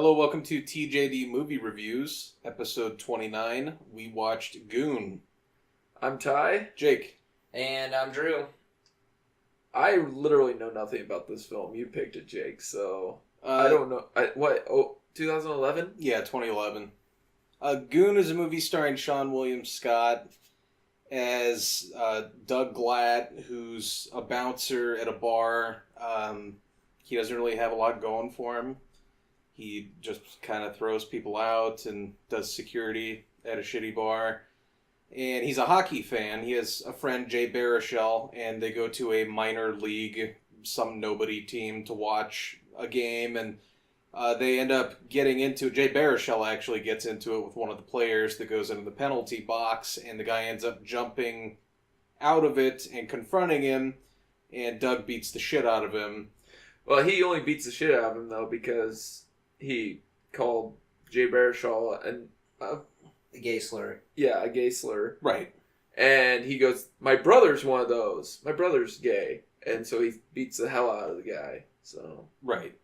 Hello, welcome to TJD Movie Reviews, episode 29. We watched Goon. I'm Ty. Jake. And I'm Drew. I literally know nothing about this film. You picked it, Jake, so I don't know. 2011? Yeah, 2011. Goon is a movie starring Seann William Scott as Doug Glatt, who's a bouncer at a bar. He doesn't really have a lot going for him. He just kind of throws people out and does security at a shitty bar. And he's a hockey fan. He has a friend, Jay Baruchel, and they go to a minor league, some nobody team to watch a game. And they end up getting into it. Jay Baruchel actually gets into it with one of the players that goes into the penalty box. And the guy ends up jumping out of it and confronting him. And Doug beats the shit out of him. Well, he only beats the shit out of him, though, because he called Jay Baruchel a gay slur. Yeah, a gay slur. Right. And he goes, my brother's one of those. My brother's gay. And so he beats the hell out of the guy. So right.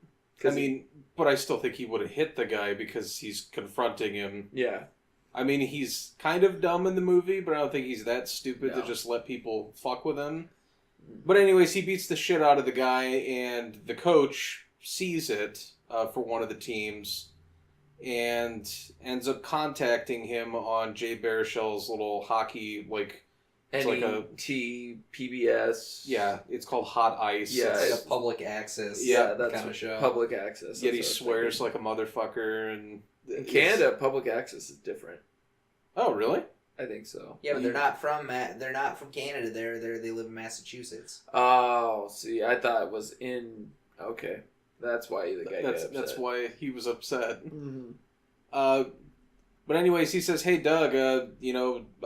I mean, but I still think he would have hit the guy because he's confronting him. Yeah. I mean, he's kind of dumb in the movie, but I don't think he's that stupid to just let people fuck with him. But anyways, he beats the shit out of the guy, and the coach sees it for one of the teams and ends up contacting him on Jay Baruchel's little hockey, it's like a PBS. Yeah, it's called Hot Ice. Yeah, it's a public access that's kind of show. Public access. Yet he swears like a motherfucker. And in Canada, public access is different. Oh, really? I think so. Yeah, but they're not from Canada. They live in Massachusetts. Oh, see, I thought it was in. Okay, that's why the guy got upset. That's why he was upset. Mm-hmm. But anyways, he says, "Hey, Doug, I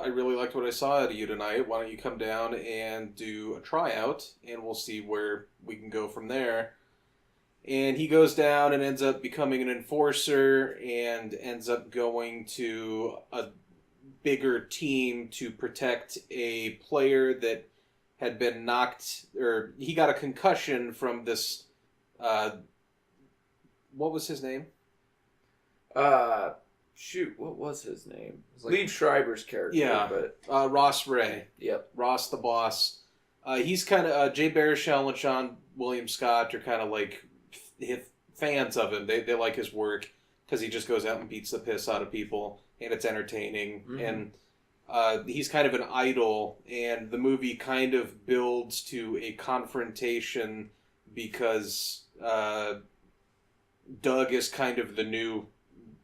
really liked what I saw out of you tonight. Why don't you come down and do a tryout, and we'll see where we can go from there." And he goes down and ends up becoming an enforcer, and ends up going to a bigger team to protect a player that had been knocked, or he got a concussion from this, what was his name? What was his name? Liev Schreiber's character. Yeah, but Ross Ray. Yep. Ross the boss. He's kind of, Jay Baruchel and Seann William Scott are kind of like fans of him. They like his work because he just goes out and beats the piss out of people. And it's entertaining, and he's kind of an idol, and the movie kind of builds to a confrontation because Doug is kind of the new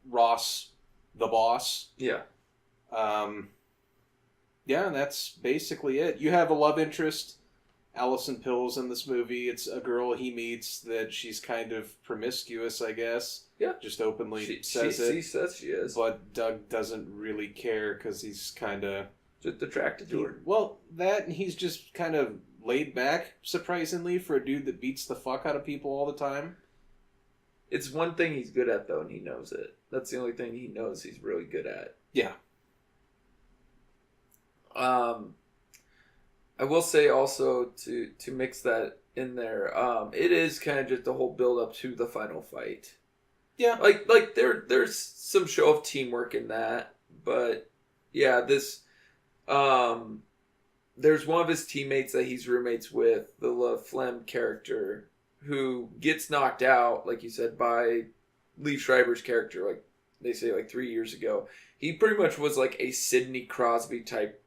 Ross, the boss. Yeah. Yeah, and that's basically it. You have a love interest, Allison Pills, in this movie. It's a girl he meets that she's kind of promiscuous, I guess. Yeah. Just openly She says she is. But Doug doesn't really care because he's kind of just attracted to her. Well, that and he's just kind of laid back, surprisingly, for a dude that beats the fuck out of people all the time. It's one thing he's good at, though, and he knows it. That's the only thing he knows he's really good at. Yeah. I will say also to mix that in there, it is kind of just the whole build up to the final fight. Yeah. Like there's some show of teamwork in that, but yeah, this there's one of his teammates that he's roommates with, the LaFlemme character, who gets knocked out, like you said, by Liev Schreiber's character, like they say, like 3 years ago. He pretty much was like a Sidney Crosby type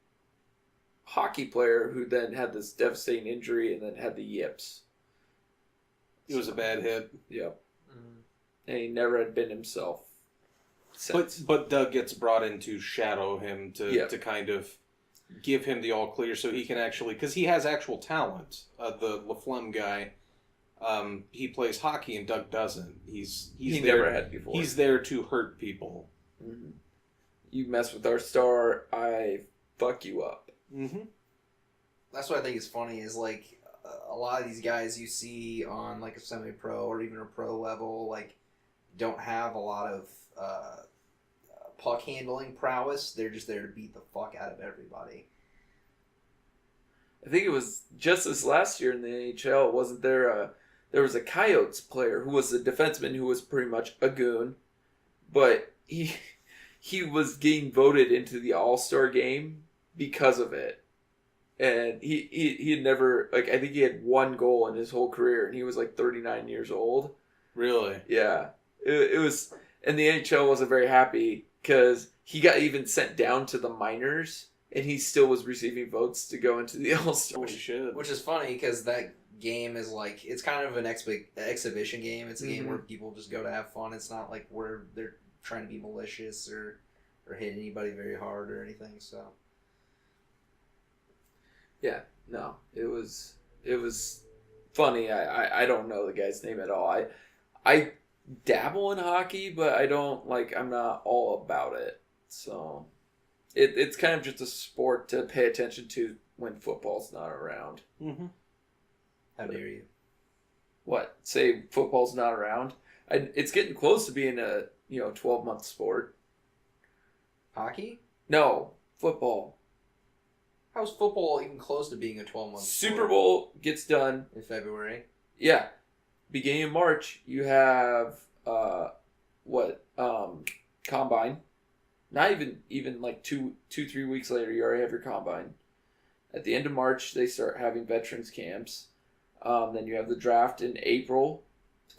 hockey player who then had this devastating injury and then had the yips. It was a bad hit. Yep. And he never had been himself since. But Doug gets brought in to shadow him to kind of give him the all clear so he can actually, because he has actual talent. The LaFlemme guy, he plays hockey and Doug doesn't. He never had before. He's there to hurt people. Mm-hmm. You mess with our star, I fuck you up. Mm-hmm. That's what I think is funny is like a lot of these guys you see on like a semi-pro or even a pro level like don't have a lot of puck handling prowess. They're just there to beat the fuck out of everybody. I think it was just this last year in the NHL. Wasn't there there was a Coyotes player who was a defenseman who was pretty much a goon, but he was getting voted into the All-Star game because of it. And he had never, like, I think he had one goal in his whole career, and he was like 39 years old. Really? Yeah. It was, and the NHL wasn't very happy because he got even sent down to the minors, and he still was receiving votes to go into the All-Star. Holy shit. Which is funny because that game is like, it's kind of an exhibition game. It's a game where people just go to have fun. It's not like where they're trying to be malicious or hit anybody very hard or anything. So yeah, no, it was funny. I don't know the guy's name at all. I dabble in hockey, but I don't like. I'm not all about it. So it's kind of just a sport to pay attention to when football's not around. Mm-hmm. how dare you? What? Say football's not around? It's getting close to being a 12-month sport. Hockey? No, football. How's football even close to being a 12-month Super Bowl gets done in February? Yeah, beginning of March you have combine. Not even like 2-3 weeks later you already have your combine. At the end of March they start having veterans camps. Then you have the draft in April.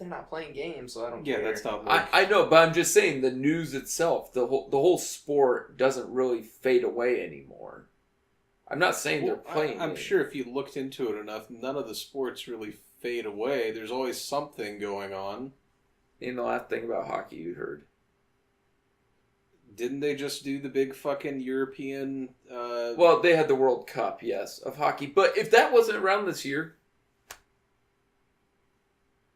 They're not playing games, so I don't care. Yeah, that's not like... I know, but I'm just saying the news itself, the whole sport doesn't really fade away anymore. I'm not saying they're playing. I'm sure if you looked into it enough, none of the sports really fade away. There's always something going on. And the last thing about hockey you heard. Didn't they just do the big fucking European... Well, they had the World Cup, yes, of hockey. But if that wasn't around this year...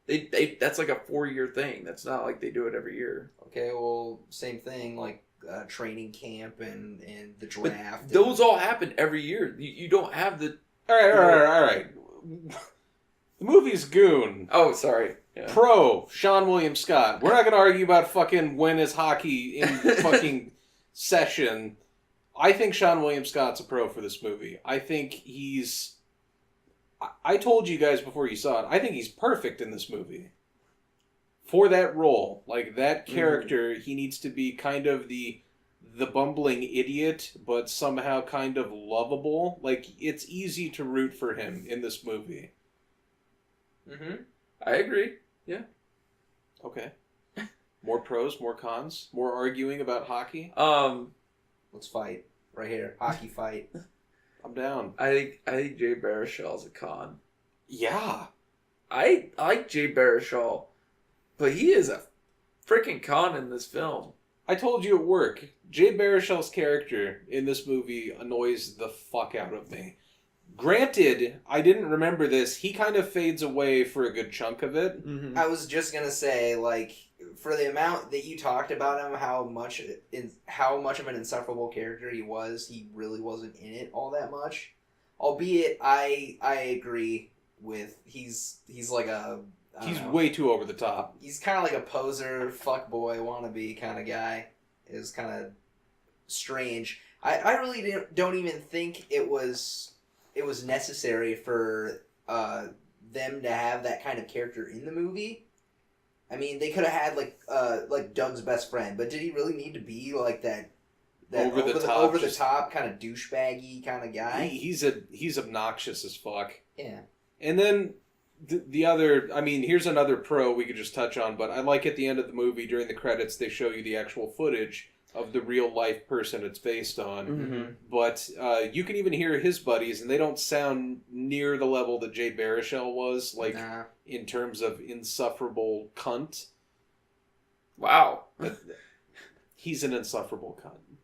That's like a 4-year thing. That's not like they do it every year. Okay, well, same thing, like training camp and the draft. But those all happen every year. You don't have the... All right. The movie's Goon. Oh, sorry. Yeah. Pro, Sean William Scott. We're not going to argue about fucking when is hockey in fucking session. I think Sean William Scott's a pro for this movie. I think he's... I told you guys before you saw it, I think he's perfect in this movie. For that role. Like, that character, he needs to be kind of the bumbling idiot, but somehow kind of lovable. Like, it's easy to root for him in this movie. Mm-hmm. I agree. Yeah. Okay. More pros, more cons, more arguing about hockey. Let's fight. Right here. Hockey fight. I'm down. I think Jay Baruchel's a con. Yeah. I like Jay Baruchel, but he is a freaking con in this film. I told you at work, Jay Baruchel's character in this movie annoys the fuck out of me. Granted, I didn't remember this. He kind of fades away for a good chunk of it. Mm-hmm. I was just gonna say, like, for the amount that you talked about him, how much of an insufferable character he was, he really wasn't in it all that much. Albeit, I agree with he's like a He's way too over the top. He's kind of like a poser, fuckboy, wannabe kind of guy. It was kind of strange. I really don't even think it was necessary for them to have that kind of character in the movie. I mean, they could have had like Doug's best friend, but did he really need to be like that over the top kind of douchebaggy kind of guy? He's obnoxious as fuck. Yeah. And then the other, I mean, here's another pro we could just touch on, but I like at the end of the movie during the credits they show you the actual footage of the real life person it's based on. Mm-hmm. But you can even hear his buddies, and they don't sound near the level that Jay Baruchel was, like, in terms of insufferable cunt. Wow. He's an insufferable cunt.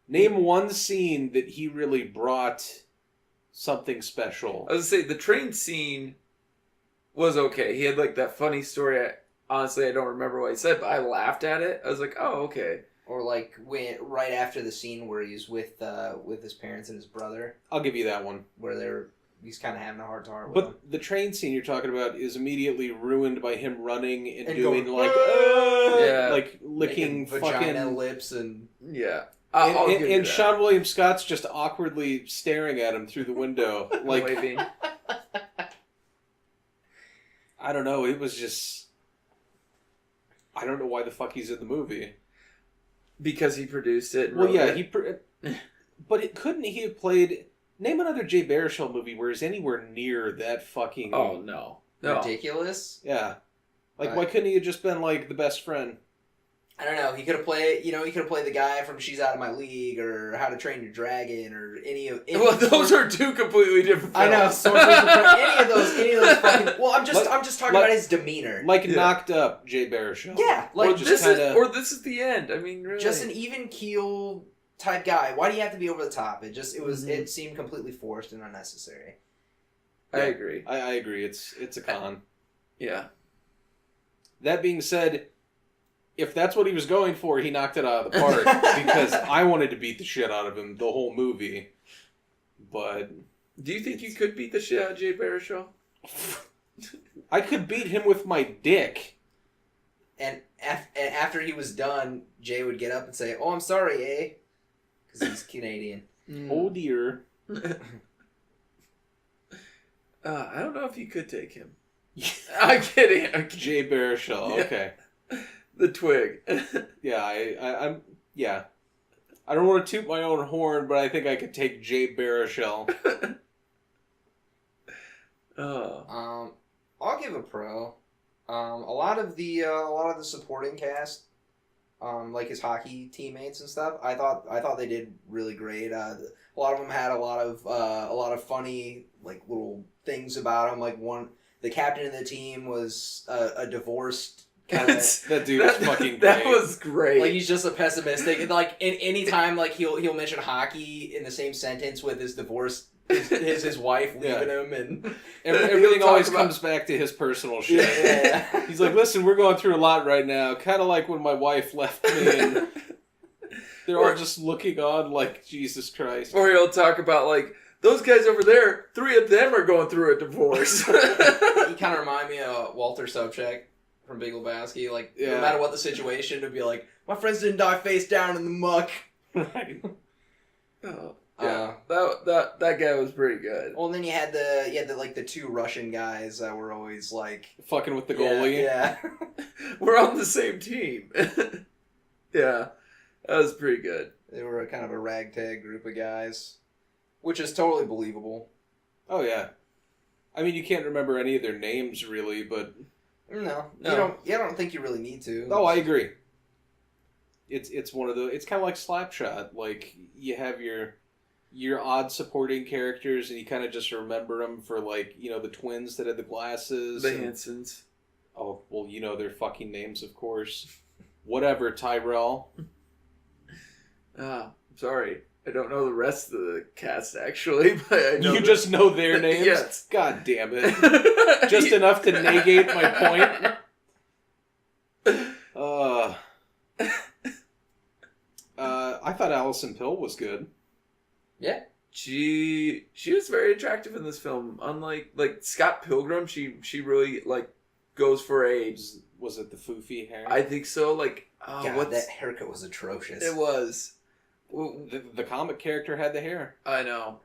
Name one scene that he really brought something special. I was gonna say, the train scene was okay. He had, like, that funny story. Honestly, I don't remember what he said, but I laughed at it. I was like, oh, okay. Or like right after the scene where he's with his parents and his brother. I'll give you that one. Where he's kind of having a heart to heart with But him. the train scene you're talking about is immediately ruined by him running and doing going, like, yeah, like licking vagina fucking lips and yeah. And Sean William Scott's just awkwardly staring at him through the window, like waving. I don't know. It was just... I don't know why the fuck he's in the movie. Because he produced it. And Well, wrote yeah, it. but couldn't he have played... Name another Jay Baruchel movie where he's anywhere near that fucking... Oh, no. Ridiculous. Yeah. Like, why couldn't he have just been, like, the best friend? I don't know. He could have played, he could have played the guy from She's Out of My League or How to Train Your Dragon or any Well, those are two completely different films. I know. Any of those fucking. Well, I'm just talking about his demeanor. Like knocked up Jay Baruchel. Yeah, like this is the end. I mean, really. Just an even keel type guy. Why do you have to be over the top? It seemed completely forced and unnecessary. I agree. I agree. It's a con. Yeah. That being said, if that's what he was going for, he knocked it out of the park. Because I wanted to beat the shit out of him the whole movie. But do you think you could beat the shit out of Jay Baruchel? I could beat him with my dick. And after he was done, Jay would get up and say, "Oh, I'm sorry, eh?" Because he's Canadian. Oh dear. I don't know if you could take him. I'm kidding. Jay Baruchel. Yeah. Okay. The twig. Yeah, I'm. Yeah. I don't want to toot my own horn, but I think I could take Jay Baruchel. I'll give a pro. A lot of the supporting cast, like his hockey teammates and stuff, I thought they did really great. A lot of them had a lot of funny like little things about them. Like the captain of the team was a divorced. That dude was fucking great. That was great. Like he's just a pessimistic. And like any time like he'll mention hockey in the same sentence with his divorce, his wife leaving him, and everything always comes back to his personal shit. Yeah. He's like, listen, we're going through a lot right now. Kind of like when my wife left me, and they're all just looking on like Jesus Christ. Or he'll talk about like those guys over there. 3 of them are going through a divorce. He kind of remind me of Walter Sobchak from Big Lebowski. Like, no matter what the situation, it'd be like, my friends didn't die face down in the muck. Right. Oh, yeah. That guy was pretty good. Well, and then you had the 2 Russian guys that were always like fucking with the goalie. Yeah. We're on the same team. Yeah. That was pretty good. They were a kind of a ragtag group of guys, which is totally believable. Oh yeah. I mean, you can't remember any of their names really, but no. I don't think you really need to. Oh, I agree. It's one of the. It's kind of like Slapshot. Like you have your odd supporting characters, and you kind of just remember them for like the twins that had the glasses. The Hansons. Oh well, their fucking names, of course. Whatever, Tyrell. Sorry. I don't know the rest of the cast, actually, but I know just know their names? Yes. God damn it. Just enough to negate my point? I thought Alison Pill was good. Yeah. She was very attractive in this film. Unlike, like, Scott Pilgrim, she really, like, goes for a... Was it the foofy hair? I think so, like... God, that haircut was atrocious. It was. Well, the comic character had the hair. I know.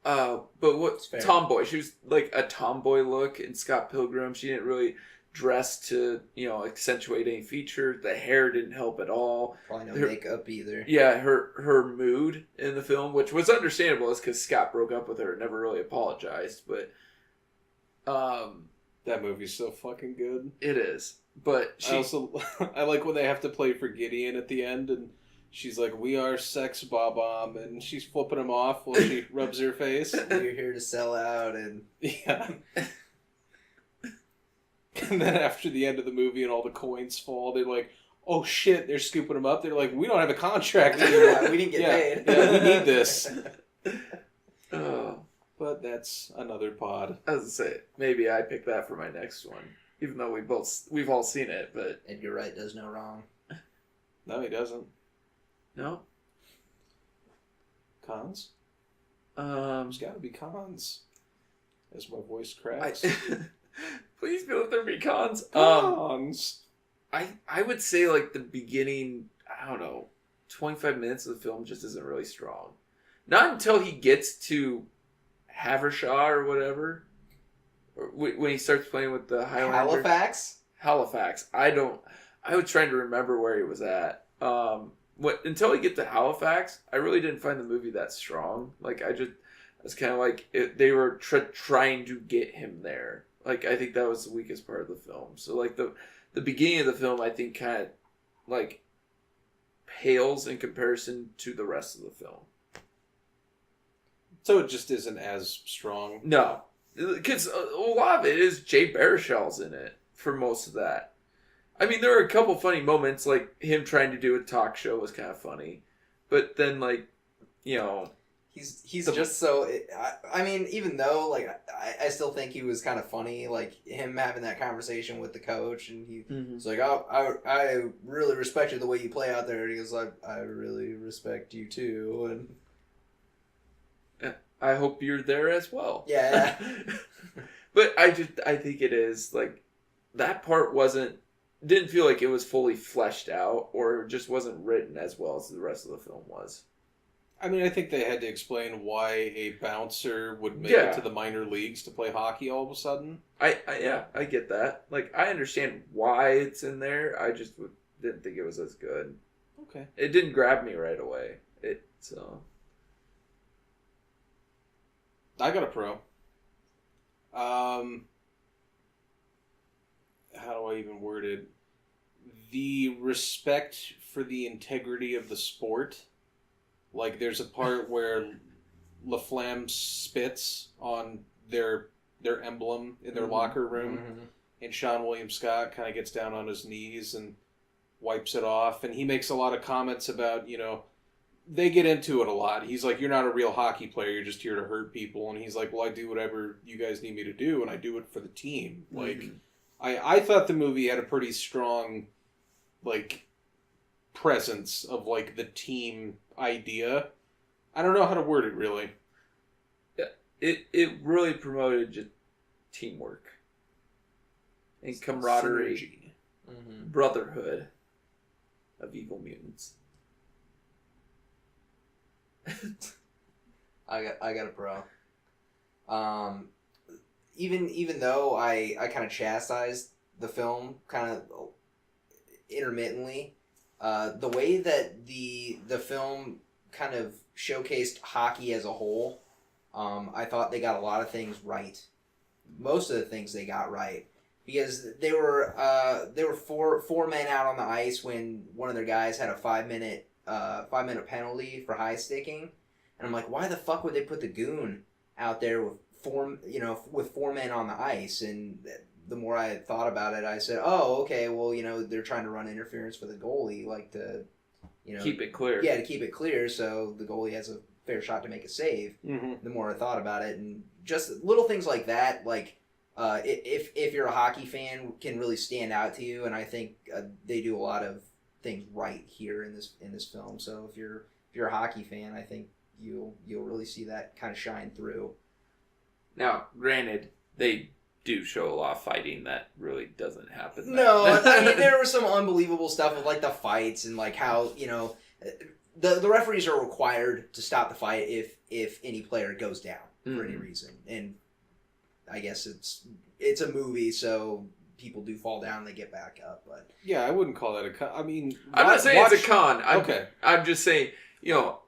But what tomboy? She was like a tomboy look in Scott Pilgrim. She didn't really dress to accentuate any feature. The hair didn't help at all. Probably no makeup either. Yeah, her mood in the film, which was understandable, is because Scott broke up with her and never really apologized. But that movie's so fucking good. It is. But I like when they have to play for Gideon at the end and. She's like, we are sex bomb, and she's flipping him off while she rubs her face. You're here to sell out, and... Yeah. And then after the end of the movie and all the coins fall, they're like, oh shit, they're scooping them up. They're like, we don't have a contract anymore. We didn't get paid. Yeah, we need this. Oh. But that's another pod. I was gonna say, maybe I pick that for my next one. Even though we've all seen it, but... Edgar Wright does no wrong. No, he doesn't. No? Cons? There's gotta be cons. As my voice cracks. Please let there be cons. Cons! I would say like the beginning, I don't know, 25 minutes of the film just isn't really strong. Not until he gets to Havershaw or whatever. When he starts playing with the Highlander. Halifax. I was trying to remember where he was at. Until we get to Halifax, I really didn't find the movie that strong. Like, I was kind of like, they were trying to get him there. Like, I think that was the weakest part of the film. So, like, the beginning of the film, I think, kind of, like, pales in comparison to the rest of the film. So it just isn't as strong? No. Because a lot of it is Jay Baruchel's in it for most of that. I mean, there are a couple funny moments, like him trying to do a talk show was kind of funny. But then, like, you know... He's just so... I mean, even though, like, I still think he was kind of funny, like, him having that conversation with the coach, and he's like, oh, I really respected the way you play out there, and he was like, I really respect you too, and... I hope you're there as well. Yeah. But I think it is, like, that part didn't feel like it was fully fleshed out, or just wasn't written as well as the rest of the film was. I mean, I think they had to explain why a bouncer would make it to the minor leagues to play hockey all of a sudden. I get that. Like, I understand why it's in there. I just didn't think it was as good. Okay. It didn't grab me right away. I got a pro. How do I even word it? The respect for the integrity of the sport. Like, there's a part where LaFlamme spits on their emblem in their locker room, and Sean William Scott kind of gets down on his knees and wipes it off, and he makes a lot of comments about, you know, they get into it a lot. He's like, you're not a real hockey player, you're just here to hurt people, and he's like, well, I do whatever you guys need me to do, and I do it for the team. Like, I thought the movie had a pretty strong, like, presence of, like, the team idea. I don't know how to word it, really. Yeah, it really promoted just teamwork and camaraderie, brotherhood of evil mutants. I got a pro. Even though I kind of chastised the film kind of intermittently, the way that the film kind of showcased hockey as a whole, I thought they got a lot of things right. Most of the things they got right, because they were four men out on the ice when one of their guys had a 5-minute penalty for high sticking, and I'm like, why the fuck would they put the Goon out there with four men on the ice? And the more I thought about it, I said, oh, okay, well, you know, they're trying to run interference for the goalie, like to, you know, keep it clear. Yeah, to keep it clear, so the goalie has a fair shot to make a save. The more I thought about it, and just little things like that, like if you're a hockey fan, can really stand out to you, and I think they do a lot of things right here in this film. So if you're a hockey fan, I think you'll really see that kind of shine through. Now, granted, they do show a lot of fighting that really doesn't happen. No, I mean, there was some unbelievable stuff with, like, the fights and, like, how, you know, the referees are required to stop the fight if any player goes down for any reason. And I guess it's a movie, so people do fall down and they get back up. But yeah, I wouldn't call that a con. I mean, I'm not saying it's a con. Okay. I'm just saying, you know,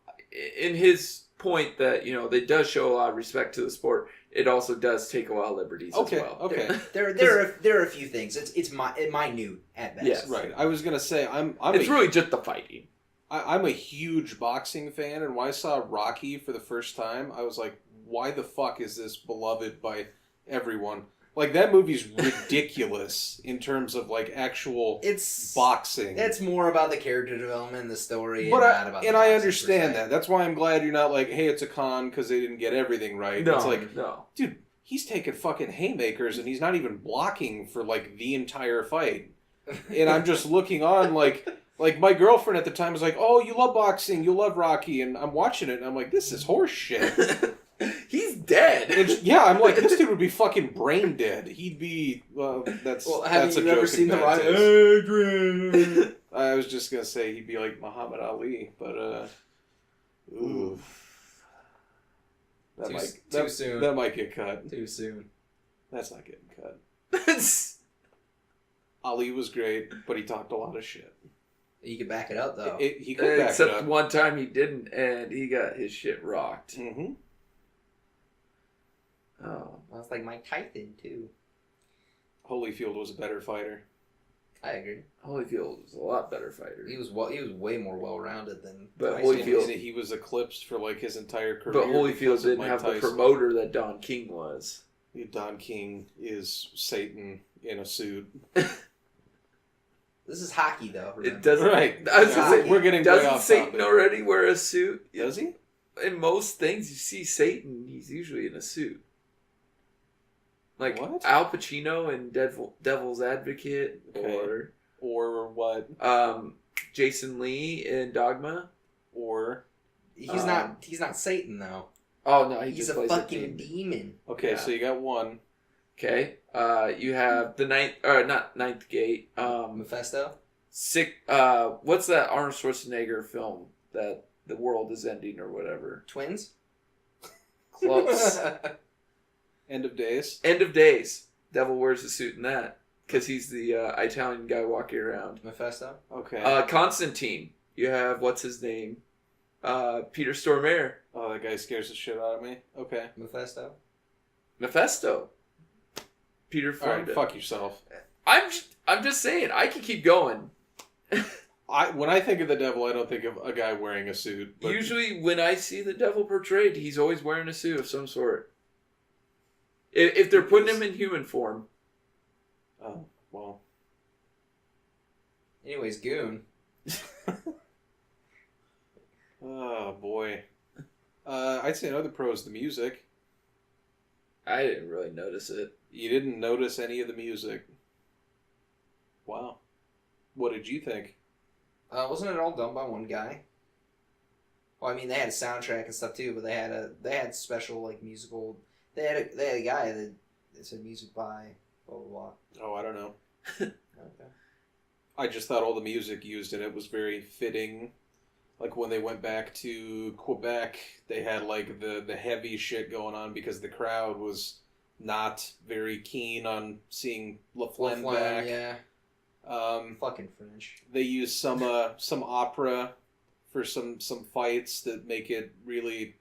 in his point that, you know, they does show a lot of respect to the sport, it also does take a lot of liberties as well. Okay. There are a few things. It's minute at best. Yes. Right. I was gonna say it's really just the fighting. I'm a huge boxing fan, and when I saw Rocky for the first time, I was like, why the fuck is this beloved by everyone? Like, that movie's ridiculous in terms of, like, actual boxing. It's more about the character development and the story, but not about the I understand that. That's why I'm glad you're not like, hey, it's a con because they didn't get everything right. No, it's like, no. Dude, he's taking fucking haymakers, and he's not even blocking for, like, the entire fight. And I'm just looking on, like my girlfriend at the time was like, oh, you love boxing, you love Rocky, and I'm watching it, and I'm like, this is horse shit. He's dead. Yeah, I'm like, this dude would be fucking brain dead. He'd be, that's have you ever seen the Rocky? Adrian? I was just gonna say he'd be like Muhammad Ali, but ooh, Too soon. That might get cut. Too soon. That's not getting cut. Ali was great, but he talked a lot of shit. You could back it up though. He could back Except it up. one time he didn't, and he got his shit rocked. Mm-hmm. Oh, That's like Mike Tyson too. Holyfield was a better fighter. I agree. Holyfield was a lot better fighter. He was way more well rounded than. But Tyson. Holyfield- He was eclipsed for like his entire career. But Holyfield because of didn't Mike have the Tyson. promoter that Don King was. Don King is Satan in a suit. This is hockey though. Remember? It doesn't. Right. I was gonna say, We're getting way doesn't off Satan topic. already wear a suit? Does he? In most things, you see Satan, he's usually in a suit. Like What? Al Pacino in Devil's Advocate, Okay. Or what? or Jason Lee in Dogma. Or He's not Satan though. Oh no, he He's just a plays fucking demon. demon. okay, Yeah. so you got one. Okay, you have the ninth gate. Mephisto. What's that Arnold Schwarzenegger film that the world is ending or whatever? Twins. Close. End of Days. End of Days. Devil wears a suit in that because he's the Italian guy walking around. Mephisto. Okay. Constantine. You have what's his name? Peter Stormare. Oh, that guy scares the shit out of me. Okay. Mephisto. Mephisto. Peter All right, Fonda. fuck yourself. I'm just saying. I can keep going. When I think of the devil, I don't think of a guy wearing a suit. But Usually, when I see the devil portrayed, he's always wearing a suit of some sort. If they're putting him in human form. Oh, well. Anyways, Goon. Oh, boy. I'd say another pro is the music. I didn't really notice it. You didn't notice any of the music. Wow. What did you think? Wasn't it all done by one guy? Well, I mean, they had a soundtrack and stuff too, but they had special like musical. They had a guy that said music by blah blah blah. Oh, I don't know. Okay. I just thought all the music used in it was very fitting. Like when they went back to Quebec, they had like the heavy shit going on because the crowd was not very keen on seeing LaFlemme back. Yeah. Fucking French. They used some opera for some fights that make it really,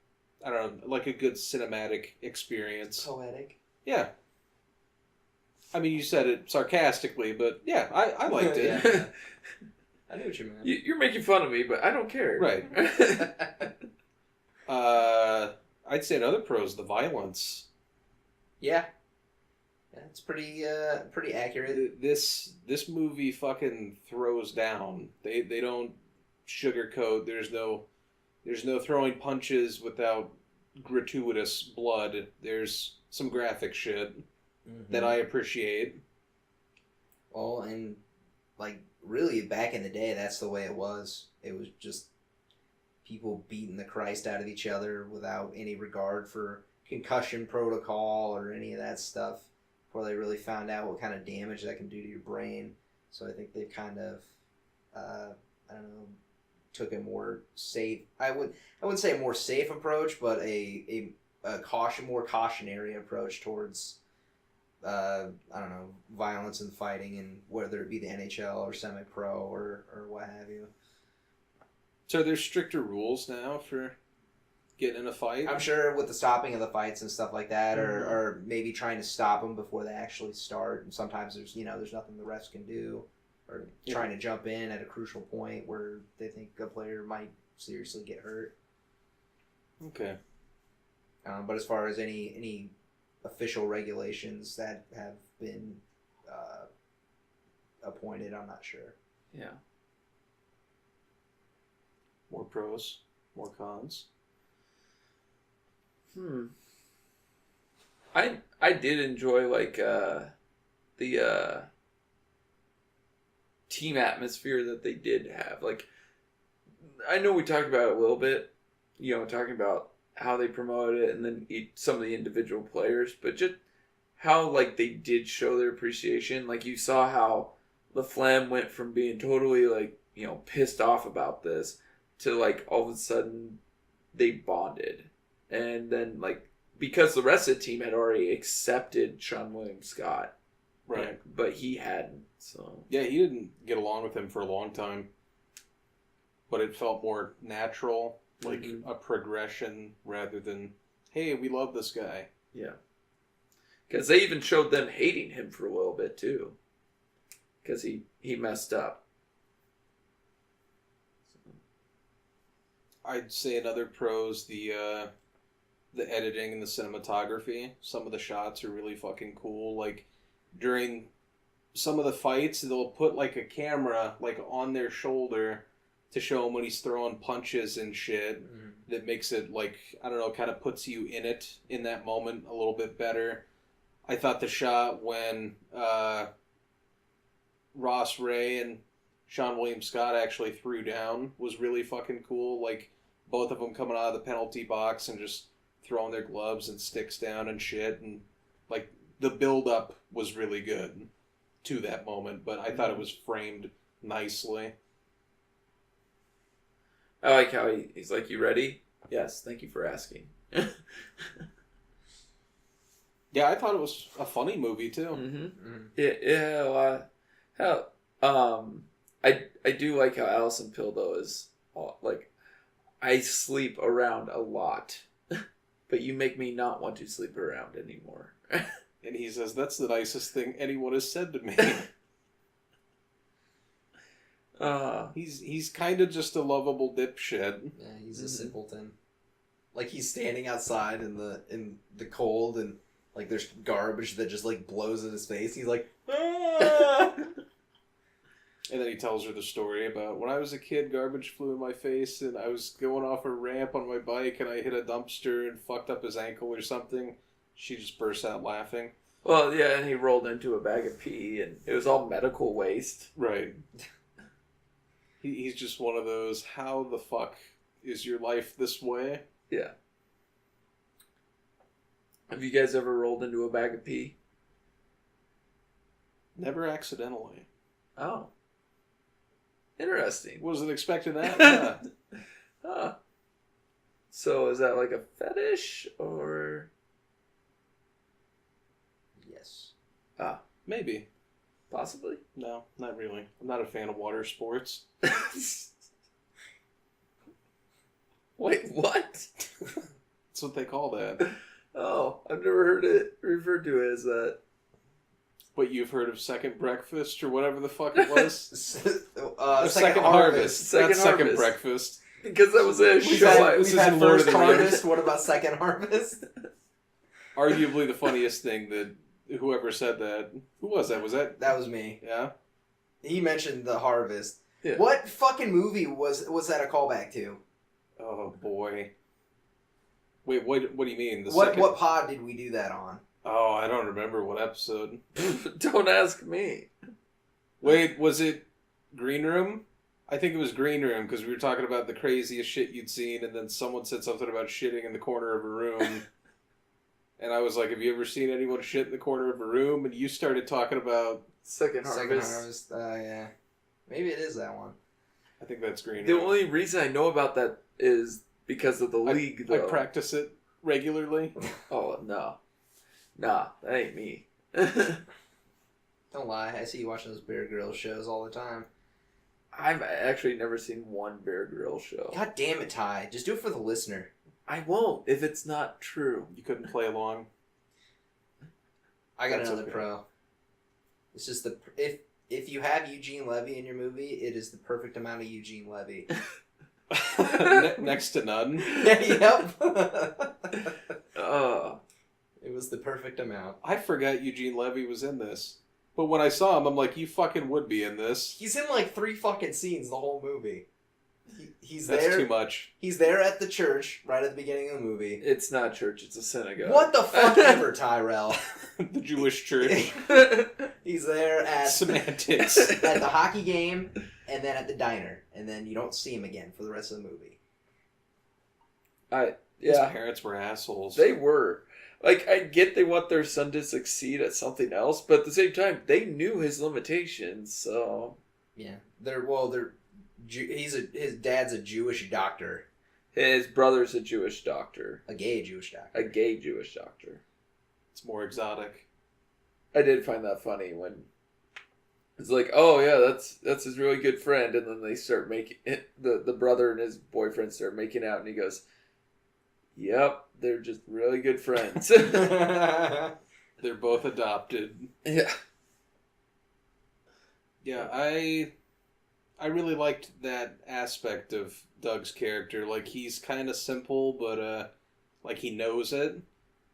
I don't know, like a good cinematic experience. Poetic. Yeah. I mean, you said it sarcastically, but yeah, I liked it. Yeah. I knew what you meant. You're making fun of me, but I don't care. Right. I'd say another pro is the violence. Yeah. It's pretty accurate. This movie fucking throws down. They don't sugarcoat. There's no throwing punches without gratuitous blood. There's some graphic shit that I appreciate. Well, and like really back in the day, that's the way it was. It was just people beating the Christ out of each other without any regard for concussion protocol or any of that stuff before they really found out what kind of damage that can do to your brain. So I think they've kind of, I don't know, took a more safe. I wouldn't say a more safe approach, but a more cautionary approach towards. I don't know, violence and fighting, and whether it be the NHL or semi-pro or what have you. So there's stricter rules now for getting in a fight. I'm sure with the stopping of the fights and stuff like that, or maybe trying to stop them before they actually start. And sometimes there's nothing the refs can do, or trying to jump in at a crucial point where they think a player might seriously get hurt. Okay. But as far as any official regulations that have been appointed, I'm not sure. Yeah. More pros, more cons. I did enjoy like the team atmosphere that they did have. Like, I know we talked about it a little bit, talking about how they promoted it and then some of the individual players, but just how like they did show their appreciation. Like you saw how LaFlemme went from being totally like pissed off about this to like all of a sudden they bonded, and then like because the rest of the team had already accepted Sean William Scott. Right. But he hadn't, so. Yeah, he didn't get along with him for a long time. But it felt more natural, like a progression rather than, hey, we love this guy. Yeah. Because they even showed them hating him for a little bit, too. Because he messed up. I'd say another pro's the editing and the cinematography. Some of the shots are really fucking cool. Like, during some of the fights, they'll put, like, a camera, like, on their shoulder to show him when he's throwing punches and shit. Mm-hmm. That makes it, like, I don't know, kind of puts you in it in that moment a little bit better. I thought the shot when Ross Ray and Sean William Scott actually threw down was really fucking cool. Like, both of them coming out of the penalty box and just throwing their gloves and sticks down and shit. And, like, the build-up was really good to that moment, but I thought it was framed nicely. I like how he's like, you ready? Yes, thank you for asking. Yeah, I thought it was a funny movie, too. Yeah, I do like how Alison Pill, though, is, like, I sleep around a lot, but you make me not want to sleep around anymore. And he says, that's the nicest thing anyone has said to me. He's kind of just a lovable dipshit. Yeah, he's a simpleton. Like, he's standing outside in the cold, and like there's garbage that just like blows in his face. He's like, ah! And then he tells her the story about when I was a kid, garbage flew in my face, and I was going off a ramp on my bike, and I hit a dumpster and fucked up his ankle or something. She just bursts out laughing. Well, yeah, and he rolled into a bag of pee, and it was all medical waste. Right. He's just one of those, how the fuck is your life this way? Yeah. Have you guys ever rolled into a bag of pee? Never accidentally. Oh. Interesting. Wasn't expecting that. Yeah. Huh. So is that like a fetish, or? Yes. Maybe. Possibly? No, not really. I'm not a fan of water sports. Wait, what? That's what they call that. Oh, I've never heard it referred to as that. But you've heard of second breakfast or whatever the fuck it was? Second harvest. Second breakfast. Because that was a show. We've had first harvest. What about second harvest? Arguably the funniest thing that whoever said that. Who was that? Was that? That was me. Yeah? He mentioned the harvest. Yeah. What fucking movie was that a callback to? Oh, boy. Wait, what do you mean? What pod did we do that on? Oh, I don't remember what episode. Don't ask me. Wait, was it Green Room? I think it was Green Room, because we were talking about the craziest shit you'd seen, and then someone said something about shitting in the corner of a room. And I was like, have you ever seen anyone shit in the corner of a room? And you started talking about Second harvest. Second harvest. Yeah. Maybe it is that one. I think that's Green The Room. only reason I know about that is because of the league, though. I practice it regularly. Oh, no. Nah, that ain't me. Don't lie. I see you watching those Bear Grylls shows all the time. I've actually never seen one Bear Grylls show. God damn it, Ty. Just do it for the listener. I won't if it's not true. You couldn't play along. I got That's another okay. pro. It's just if you have Eugene Levy in your movie, it is the perfect amount of Eugene Levy. Next to none. Yep. It was the perfect amount. I forgot Eugene Levy was in this. But when I saw him, I'm like, you fucking would be in this. He's in like 3 fucking scenes the whole movie. He's That's there. too much. He's there at the church right at the beginning of the movie. It's not church, it's a synagogue. What the fuck ever, Tyrell. The Jewish church. He's there at Semantics. at the hockey game, and then at the diner, and then you don't see him again for the rest of the movie. His parents were assholes. They were. Like, I get they want their son to succeed at something else, but at the same time, they knew his limitations, so... Yeah. His dad's a Jewish doctor. His brother's a Jewish doctor. A gay Jewish doctor. A gay Jewish doctor. It's more exotic. I did find that funny when it's like, oh yeah, that's his really good friend, and then they start making it, the brother and his boyfriend start making out, and he goes, "Yep, they're just really good friends." They're both adopted. Yeah. Yeah, I really liked that aspect of Doug's character. Like, he's kind of simple, but like he knows it.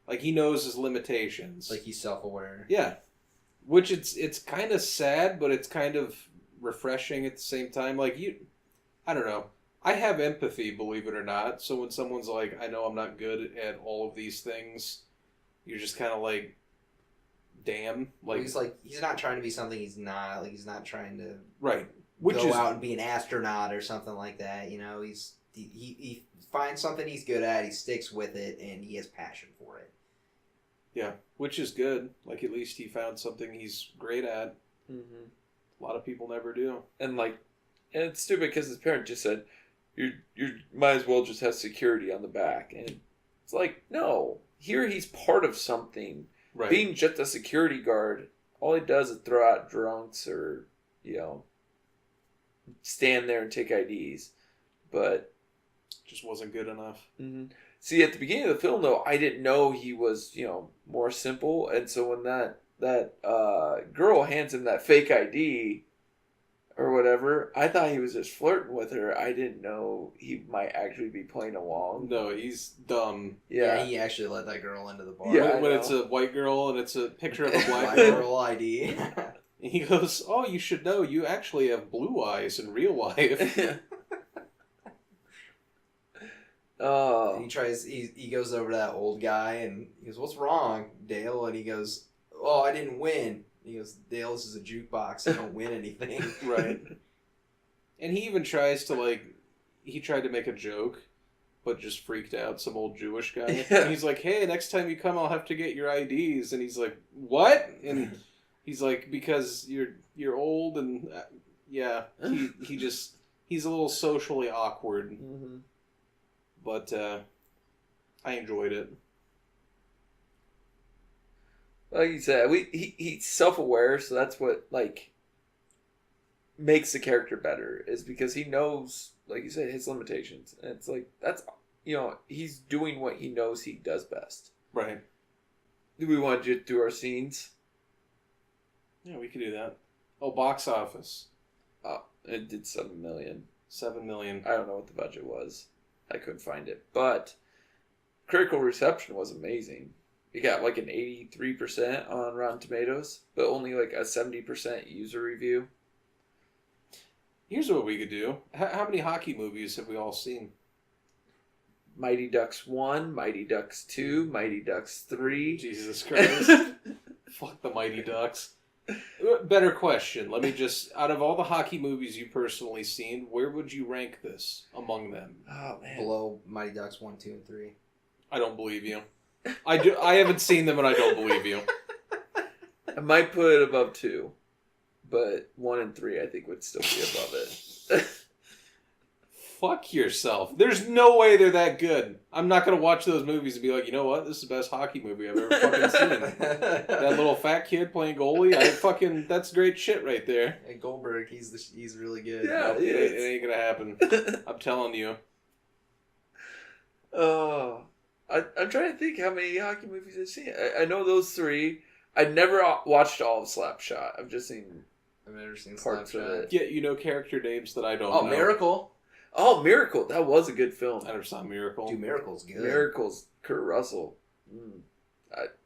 Like, he knows his limitations. Like he's self-aware. Yeah. Which it's kind of sad, but it's kind of refreshing at the same time. Like, I don't know. I have empathy, believe it or not. So when someone's like, I know I'm not good at all of these things, you're just kind of like, damn. Like, he's not trying to be something he's not. Like, he's not trying to right. go out and be an astronaut or something like that. You know, he finds something he's good at, he sticks with it, and he has passion for it. Yeah, which is good. Like, at least he found something he's great at. Mm-hmm. A lot of people never do. And it's stupid because his parent just said, you might as well just have security on the back. And it's like, no. Here he's part of something. Right. Being just a security guard, all he does is throw out drunks or, stand there and take IDs. But just wasn't good enough. Mm-hmm. See, at the beginning of the film, though, I didn't know he was, more simple. And so when that girl hands him that fake ID or whatever, I thought he was just flirting with her. I didn't know he might actually be playing along. No, he's dumb. Yeah, he actually let that girl into the bar. Yeah, when it's a white girl and it's a picture of a black Black girl. girl ID. He goes, oh, you should know, you actually have blue eyes in real life. Oh. He goes over to that old guy and he goes, what's wrong, Dale? And he goes, oh, I didn't win. He goes, Dale, this is a jukebox. I don't win anything. Right. And he even tries to, he tried to make a joke, but just freaked out some old Jewish guy. Yeah. And he's like, hey, next time you come, I'll have to get your IDs. And he's like, what? And he's like, because you're old and, yeah. He's a little socially awkward. Mm-hmm. But I enjoyed it. Like you said, he's self-aware, so that's what makes the character better, is because he knows, like you said, his limitations. And it's like, that's, he's doing what he knows he does best. Right. Do we want to do our scenes? Yeah, we could do that. Oh, box office. Oh, it did 7 million. 7 million. I don't know what the budget was. I couldn't find it. But critical reception was amazing. It got an 83% on Rotten Tomatoes, but only a 70% user review. Here's what we could do. How many hockey movies have we all seen? Mighty Ducks 1, Mighty Ducks 2, Mighty Ducks 3. Jesus Christ. Fuck the Mighty Ducks. Better question. Let me just, out of all the hockey movies you've personally seen, where would you rank this among them? Oh, man. Below Mighty Ducks 1, 2, and 3. I don't believe you. I haven't seen them and I don't believe you. I might put it above 2, but 1 and 3 I think would still be above it. Fuck yourself. There's no way they're that good. I'm not going to watch those movies and be like, you know what? This is the best hockey movie I've ever fucking seen. That little fat kid playing goalie, that's great shit right there. And Goldberg, he's really good. Yeah, It ain't going to happen. I'm telling you. Oh, I'm trying to think how many hockey movies I've seen. I know those 3. I never watched all of Slapshot. I've just seen I've never seen parts of it. Yeah, you know character names that I don't know. Miracle. Oh, Miracle. That was a good film. I never saw Miracle. Dude, Miracle's good. Miracle's Kurt Russell.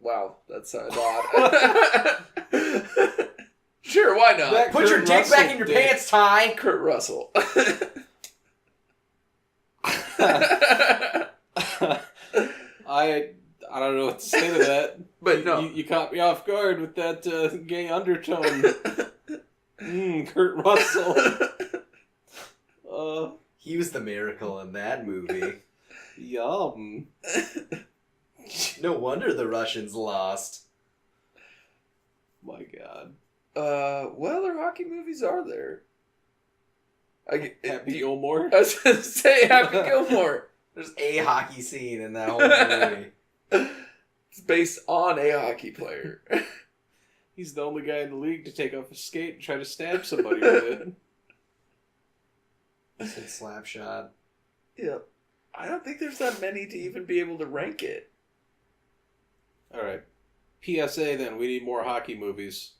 Wow, that sounded odd. Sure, why not? Put your dick back in your pants, Ty. Kurt Russell. I don't know what to say to that. But no. You caught me off guard with that gay undertone. Kurt Russell. He was the miracle in that movie. Yum. No wonder the Russians lost. My God. What other hockey movies are there? Happy Gilmore? I was going to say Happy Gilmore. There's a hockey scene in that whole movie. It's based on a hockey player. He's the only guy in the league to take off his skate and try to stab somebody with it. It's a slap shot. Yeah. I don't think there's that many to even be able to rank it. All right. PSA then, we need more hockey movies.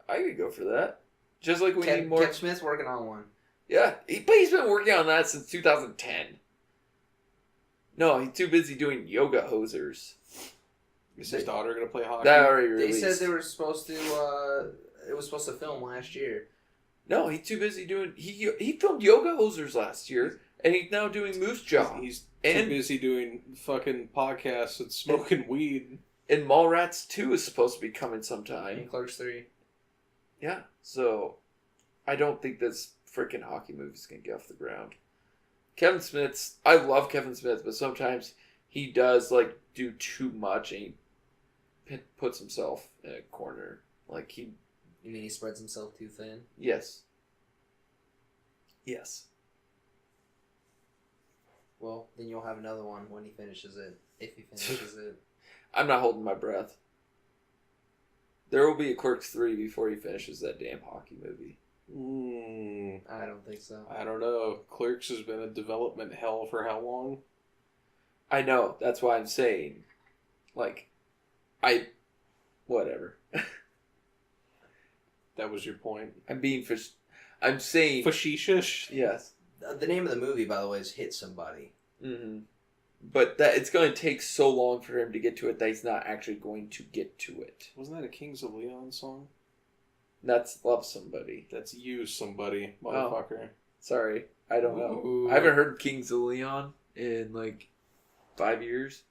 I could go for that. Just like we need more... Kev Smith's working on one. Yeah, but he's been working on that since 2010. No, he's too busy doing yoga hosers. Is his daughter going to play hockey? That already They released. said they were supposed to, it was supposed to film last year. No, he's too busy doing... He filmed yoga hosers last year, and he's now doing Moose Jaw. He's too busy doing fucking podcasts and smoking weed. And Mallrats 2 is supposed to be coming sometime. And Clerks 3. Yeah, so I don't think this freaking hockey movie's going to get off the ground. Kevin Smith's... I love Kevin Smith, but sometimes he does, like, do too much, and he puts himself in a corner. Like, he... You mean he spreads himself too thin? Yes. Yes. Well, then you'll have another one when he finishes it. If he finishes it. I'm not holding my breath. There will be a Clerks 3 before he finishes that damn hockey movie. I don't think so. I don't know. Clerks has been a development hell for how long? I know. That's why I'm saying. Like, whatever. That was your point. I'm saying... Facetious? Yes. The name of the movie, by the way, is Hit Somebody. Mm-hmm. But that it's going to take so long for him to get to it that he's not actually going to get to it. Wasn't that a Kings of Leon song? That's Love Somebody. That's You Somebody, motherfucker. Sorry. I don't know. Ooh. I haven't heard Kings of Leon in like 5 years.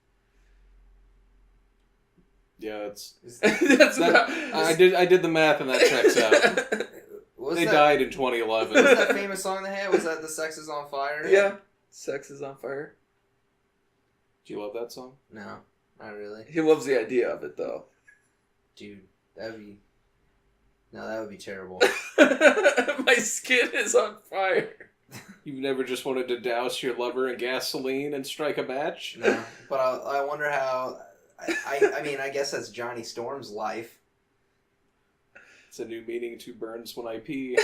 Yeah, it's... That's about... I did the math and that checks out. They died in 2011. What was that famous song they had? Was that The Sex is on Fire? Yeah. Sex is on Fire. Do you love that song? No, not really. He loves the idea of it, though. Dude, that would be terrible. My skin is on fire. You've never just wanted to douse your lover in gasoline and strike a match? No, but I wonder how... I mean, I guess that's Johnny Storm's life. It's a new meaning to burns when I pee.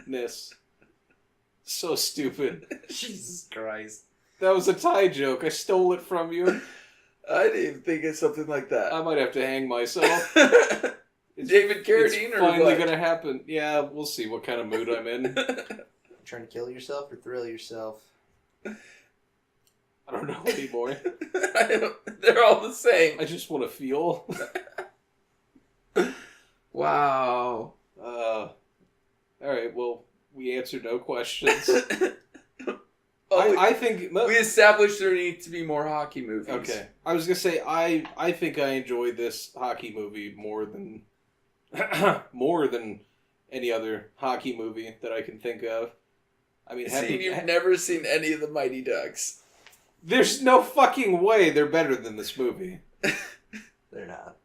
Ness. So stupid. Jesus Christ. That was a Thai joke. I stole it from you. I didn't even think of something like that. I might have to hang myself. David Carradine it's or finally what? gonna happen. Yeah, we'll see what kind of mood I'm in. Trying to kill yourself or thrill yourself? I don't know anymore. They're all the same. I just want to feel. Wow. All right, well, we answered no questions. Oh, I think... we established there need to be more hockey movies. Okay. I was going to say, I think I enjoyed this hockey movie more than any other hockey movie that I can think of. I mean, You've never seen any of the Mighty Ducks. There's no fucking way they're better than this movie. They're not.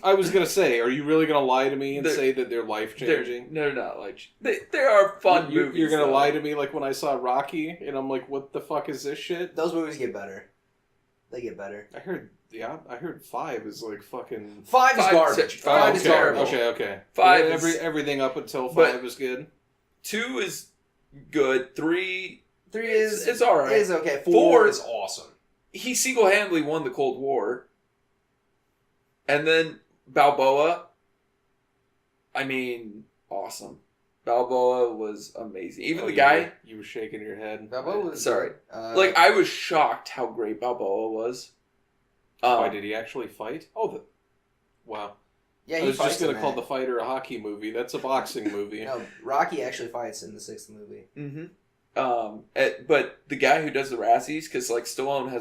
I was going to say, are you really going to lie to me and say that they're life-changing? They're not like... They are fun movies. You're going to lie to me like when I saw Rocky, and I'm like, what the fuck is this shit? Those movies get better. They get better. I heard 5 is like fucking... 5 is garbage. 5 is terrible. Okay. 5 everything up until 5 is good. 2 is good. 3 is... It's alright. It is okay. 4 is awesome. He single-handedly won the Cold War. And then Balboa, I mean, awesome. Balboa was amazing. Even the guy... You were shaking your head. Balboa was... Sorry. I was shocked how great Balboa was. Why, did he actually fight? Wow. Yeah, I was just going to call The Fighter a hockey movie. That's a boxing movie. No, Rocky actually fights in the 6th movie. Mm-hmm. But the guy who does the Razzies, because, like, Stallone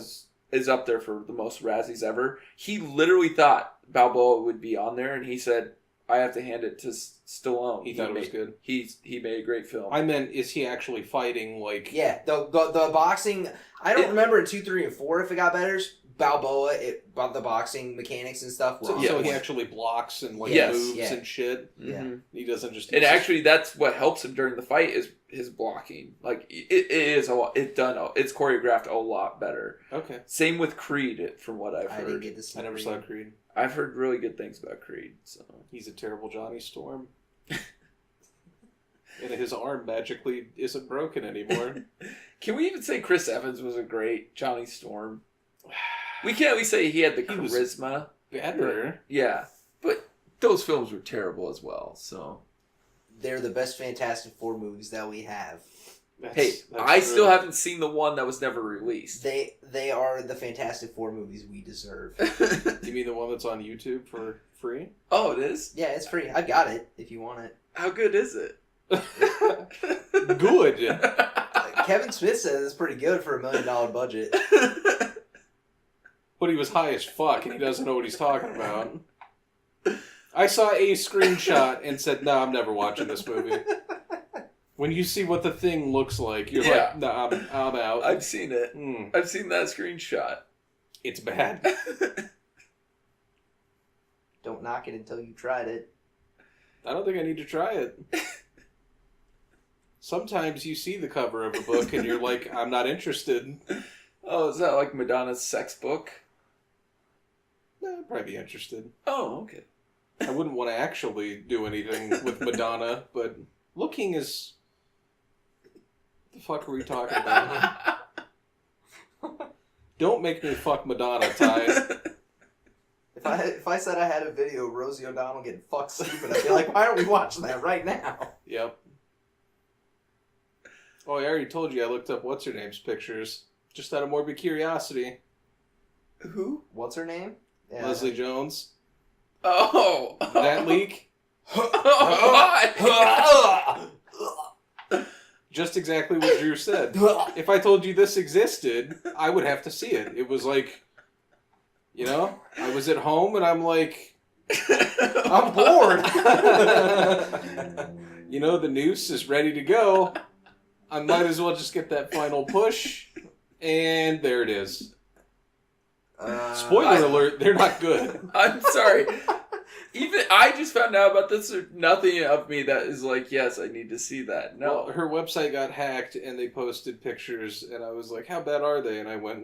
is up there for the most Razzies ever, he literally thought Balboa would be on there, and he said, I have to hand it to Stallone. He thought it was good. He made a great film. I meant, is he actually fighting, like... Yeah, the boxing... I don't remember in 2, 3, and 4 if it got better, Balboa, about the boxing mechanics and stuff. Were So, on Yeah. so point. he actually blocks and like Yes. moves Yeah. and shit. Yeah. Mhm. He doesn't just. And actually, that's what helps him during the fight is his blocking. Like it is a lot. It's choreographed a lot better. Okay. Same with Creed, from what I've I heard. didn't get to see. I never Creed. saw Creed. I've heard really good things about Creed. So He's a terrible Johnny Storm. And his arm magically isn't broken anymore. can we even say Chris Evans was a great Johnny Storm? We can't at least say he had the He was- charisma. Better. Yeah, but those films were terrible as well. So They're the best Fantastic Four movies that we have. That's I true. still haven't seen the one that was never released. They are the Fantastic Four movies we deserve. You mean the one that's on YouTube for free? Oh, it is? Yeah, it's free. I got it if you want it. How good is it? Good. Kevin Smith says it's pretty good for $1 million budget. But he was high as fuck and he doesn't know what he's talking about. I saw a screenshot and said, no, I'm never watching this movie. When you see what the thing looks like, you're Yeah. like, nah, I'm out. I've seen it. Mm, I've seen that screenshot. it's bad. Don't knock it until you tried it. I don't think I need to try it. Sometimes you see the cover of a book and you're like, I'm not interested. Oh, is that like Madonna's sex book? No, I'd probably be interested. Oh, okay. I wouldn't want to actually do anything with Madonna, but looking is... What the fuck are we talking about? Don't make me fuck Madonna, Ty. If I said I had a video of Rosie O'Donnell getting fucked stupid, I'd be like, why aren't we watching that right now? Yep. Oh, I already told you I looked up what's-her-name's pictures. Just out of morbid curiosity. Who? What's her name? Yeah. Leslie Jones. Oh. That leak? Why? Just exactly what Drew said. If I told you this existed, I would have to see it. It was like, you know, I was at home and I'm like, I'm bored. You know, the noose is ready to go. I might as well just get that final push. And there it is. Spoiler alert, they're not good. I'm sorry. Even I just found out about this. There's nothing of me that is like, yes, I need to see that. No. Well, her website got hacked and they posted pictures and I was like, how bad are they? And I went,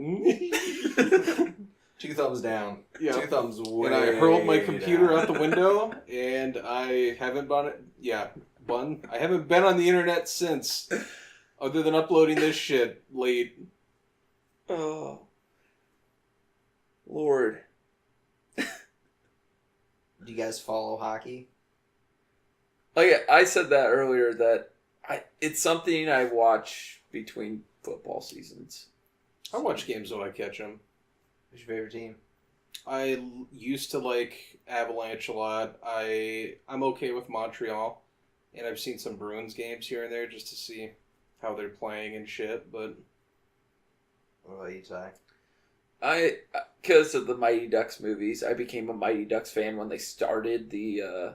2 thumbs down. yeah. 2 thumbs way And I hurled my computer down. out the window and I haven't I haven't been on the internet since. Other than uploading this shit late. Oh. Lord. Do you guys follow hockey? Like I said that earlier, that it's something I watch between football seasons. I watch games when I catch them. Who's your favorite team? I used to like Avalanche a lot. I'm okay with Montreal. And I've seen some Bruins games here and there just to see how they're playing and shit. But What about you, Ty? Because of the Mighty Ducks movies, I became a Mighty Ducks fan when they started the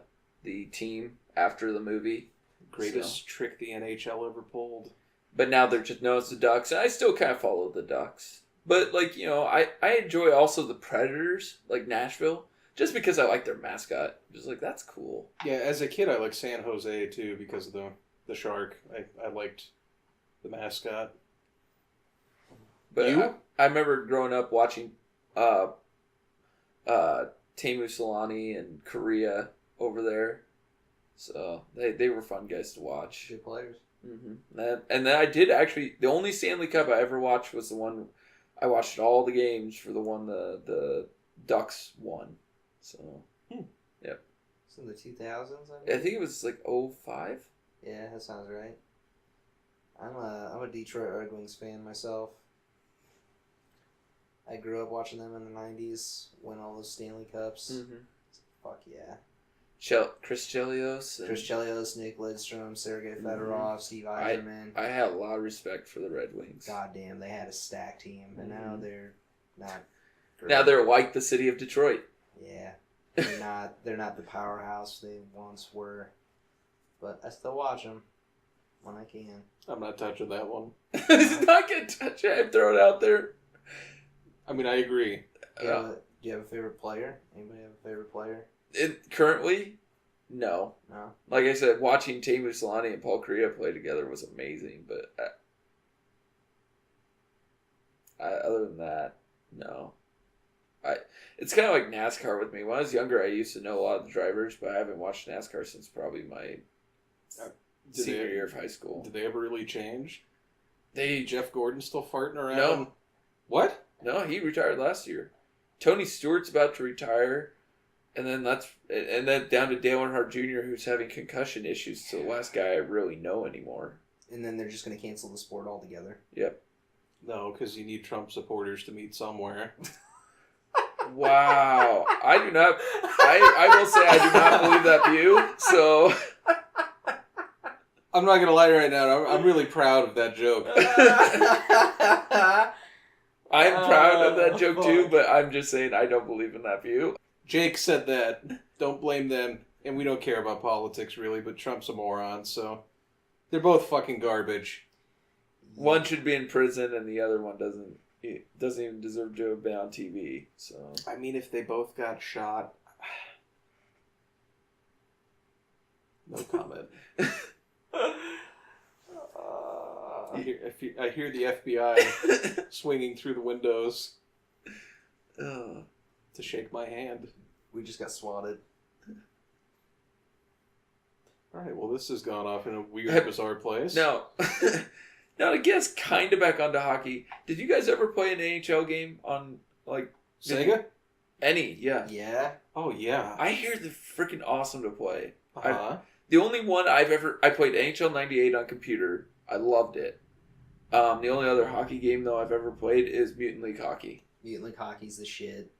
team after the movie. greatest trick the NHL ever pulled. But now they're just known as the Ducks, and I still kind of follow the Ducks. But, like, you know, I enjoy also the Predators, like Nashville, just because I like their mascot. Just like, that's cool. Yeah, as a kid I liked San Jose too because of the shark. I liked the mascot. But You? I remember growing up watching Teemu Solani and Korea over there. So they were fun guys to watch. Good players. Mm-hmm. And then I did actually, the only Stanley Cup I ever watched was the one, I watched all the games for the one the Ducks won. So, yep. It's in the 2000s, I think it was like 05. Yeah, that sounds right. I'm a Detroit Red Wings fan myself. I grew up watching them in the 90s, win all those Stanley Cups. Mm-hmm. Fuck yeah. Chris Chelios. and- Chris Chelios, Nick Lidstrom, Sergei Fedorov, Steve Yzerman. I had a lot of respect for the Red Wings. God damn, they had a stacked team, and now they're not great. Now they're like the city of Detroit. Yeah. They're not the powerhouse they once were. But I still watch them when I can. I'm not touching that one. He's not going to touch it. I'd throw it out there. I mean, I agree. Do you have a favorite player? Anybody have a favorite player? Currently, no. No. Like I said, watching Teemu Selanne and Paul Kariya play together was amazing, but other than that, no. It's kind of like NASCAR with me. When I was younger, I used to know a lot of the drivers, but I haven't watched NASCAR since probably my senior year of high school. Did they ever really change? They Jeff Gordon still farting around? No. What? No, he retired last year. Tony Stewart's about to retire, and then down to Dale Earnhardt Jr., who's having concussion issues. So the last guy I really know anymore. And then they're just going to cancel the sport altogether. Yep. No, because you need Trump supporters to meet somewhere. Wow. I do not. I will say I do not believe that view. So I'm not gonna lie right now. I'm really proud of that joke. I'm proud of that joke too, but I'm just saying I don't believe in that view. Jake said that. Don't blame them. And we don't care about politics really, but Trump's a moron, so they're both fucking garbage. One should be in prison, and the other one doesn't even deserve to have been on TV. So I mean, if they both got shot, no comment. I hear the FBI swinging through the windows to shake my hand. We just got swatted. All right, well, this has gone off in a weird, bizarre place. No. Now, to guess kind of back onto hockey, did you guys ever play an NHL game on, like... Sega? Any, yeah. Yeah. Oh, yeah. I hear they're freaking awesome to play. Uh-huh. The only one I played NHL 98 on computer. I loved it. The only other hockey game, though, I've ever played is Mutant League Hockey. Mutant League Hockey's the shit.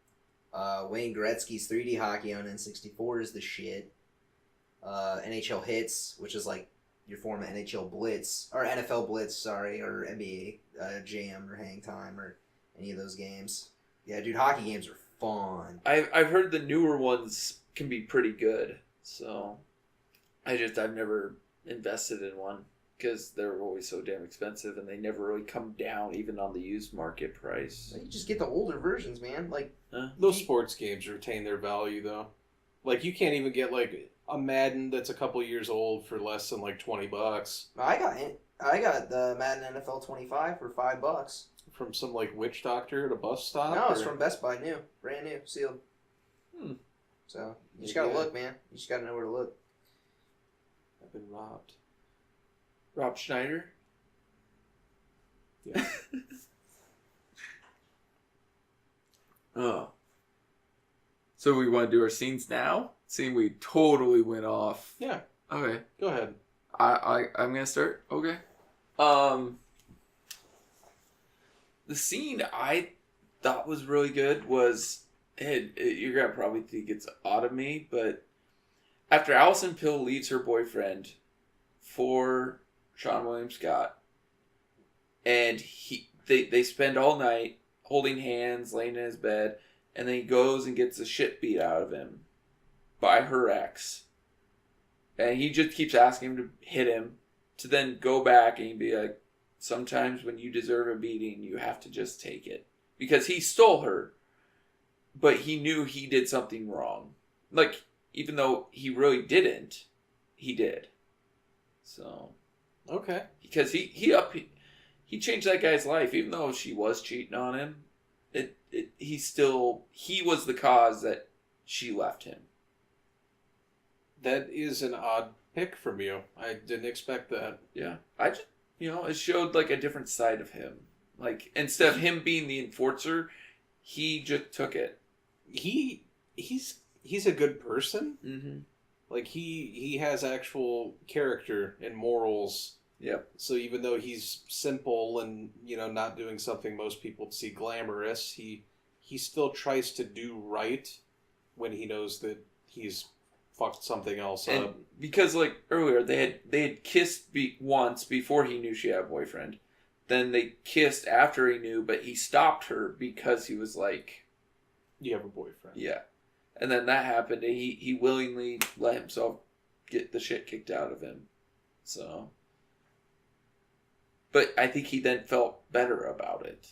Wayne Gretzky's 3D Hockey on N64 is the shit. NHL Hits, which is like your form of NHL Blitz, or NFL Blitz, sorry, or NBA Jam or Hang Time or any of those games. Yeah, dude, hockey games are fun. I've heard the newer ones can be pretty good, so I've never invested in one because they're always so damn expensive and they never really come down even on the used market price. You just get the older versions, man. Like those sports games retain their value, though. Like, you can't even get, like, a Madden that's a couple years old for less than, like, $20. I got the Madden NFL 25 for $5. From some, like, witch doctor at a bus stop? No, it's from Best Buy, brand new, sealed. So you just gotta look, man. You just gotta know where to look. I've been robbed. Rob Schneider? Yeah. Oh. So we want to do our scenes now? Seeing we totally went off. Yeah. Okay. Go ahead. I'm gonna start. Okay. The scene I thought was really good was you're gonna probably think it's odd of me, but after Allison Pill leaves her boyfriend for Sean William Scott, and they spend all night holding hands, laying in his bed, and then he goes and gets the shit beat out of him by her ex. And he just keeps asking him to hit him, to then go back and be like, sometimes when you deserve a beating, you have to just take it. Because he stole her, but he knew he did something wrong. Like, even though he really didn't, he did. So. Okay. Because he changed that guy's life, even though she was cheating on him. He was the cause that she left him. That is an odd pick from you. I didn't expect that. Yeah. I just, it showed like a different side of him. Like, instead of him being the enforcer, he just took it. He's a good person. Mm-hmm. Like, he has actual character and morals. Yep. So even though he's simple and, not doing something most people see glamorous, he still tries to do right when he knows that he's fucked something else up. Because, like, earlier, they had kissed once before he knew she had a boyfriend. Then they kissed after he knew, but he stopped her because he was like... You have a boyfriend. Yeah. And then that happened, and he willingly let himself get the shit kicked out of him. So... But I think he then felt better about it.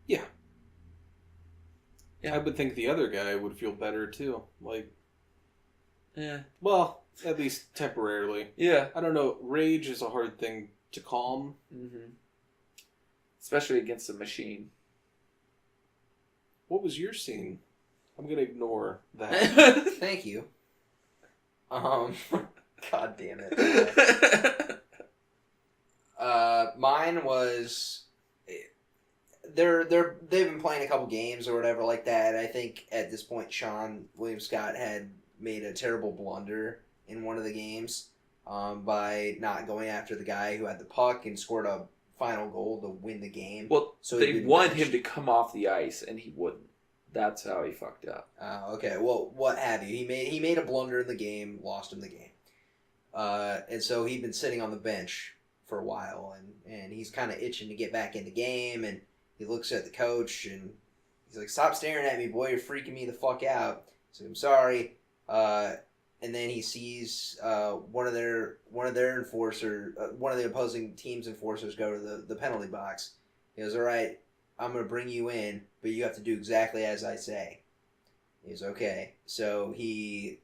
Yeah. I would think the other guy would feel better too. Like, Yeah. well, at least temporarily. Yeah. I don't know. Rage is a hard thing to calm. Mm-hmm. Especially against a machine. What was your scene? I'm gonna ignore that. Thank you. God damn it. Mine was they've been playing a couple games or whatever like that. I think at this point Sean William Scott had made a terrible blunder in one of the games by not going after the guy who had the puck and scored a final goal to win the game. Well, So they wanted him to come off the ice, and he wouldn't. That's how he fucked up. Okay, well, what have you? He made a blunder in the game, lost him the game, and so he'd been sitting on the bench for a while, and he's kind of itching to get back in the game, and he looks at the coach, and he's like, "Stop staring at me, boy! You're freaking me the fuck out." So I'm sorry. And then he sees one of their enforcer, one of the opposing team's enforcers go to the penalty box. He goes, "All right, I'm going to bring you in, but you have to do exactly as I say." He's okay. So he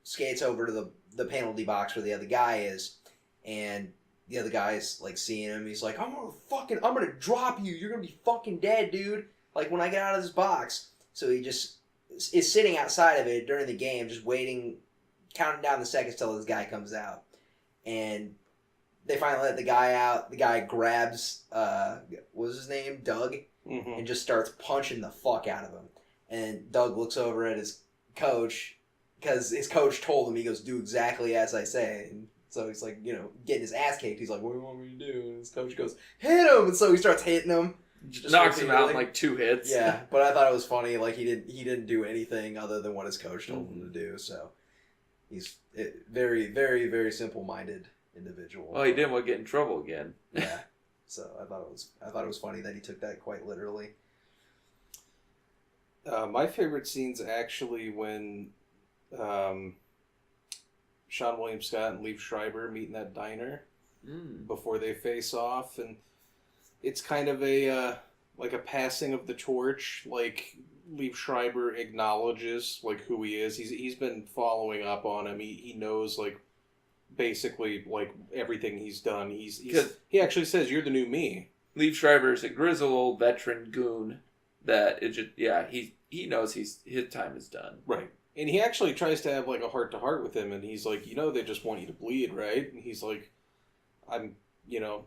skates over to the penalty box where the other guy is, and the other guy's like seeing him. He's like, I'm gonna drop you. You're gonna be fucking dead, dude. Like when I get out of this box. So he just is sitting outside of it during the game, just waiting, counting down the seconds till this guy comes out. And they finally let the guy out. The guy grabs, what was his name? Doug? Mm-hmm. And just starts punching the fuck out of him. And Doug looks over at his coach, because his coach told him, he goes, do exactly as I say. And so he's like, getting his ass kicked. He's like, what do you want me to do? And his coach goes, hit him! And so he starts hitting him. Just knocks him out in like 2 hits. Yeah, but I thought it was funny. Like he didn't do anything other than what his coach told him to do. So he's very, very, very simple-minded individual. Well, he didn't want to get in trouble again. Yeah. So I thought it was funny that he took that quite literally. My favorite scene's actually when Sean William Scott and Liev Schreiber meet in that diner before they face off, and it's kind of a like a passing of the torch. Like Liev Schreiber acknowledges like who he is. He's been following up on him. He knows like basically like everything he's done. He actually says, "You're the new me." Liev Schreiber is a grizzled old veteran goon that it just he knows his time is done. Right. And he actually tries to have like a heart to heart with him, and he's like, they just want you to bleed, right? And he's like,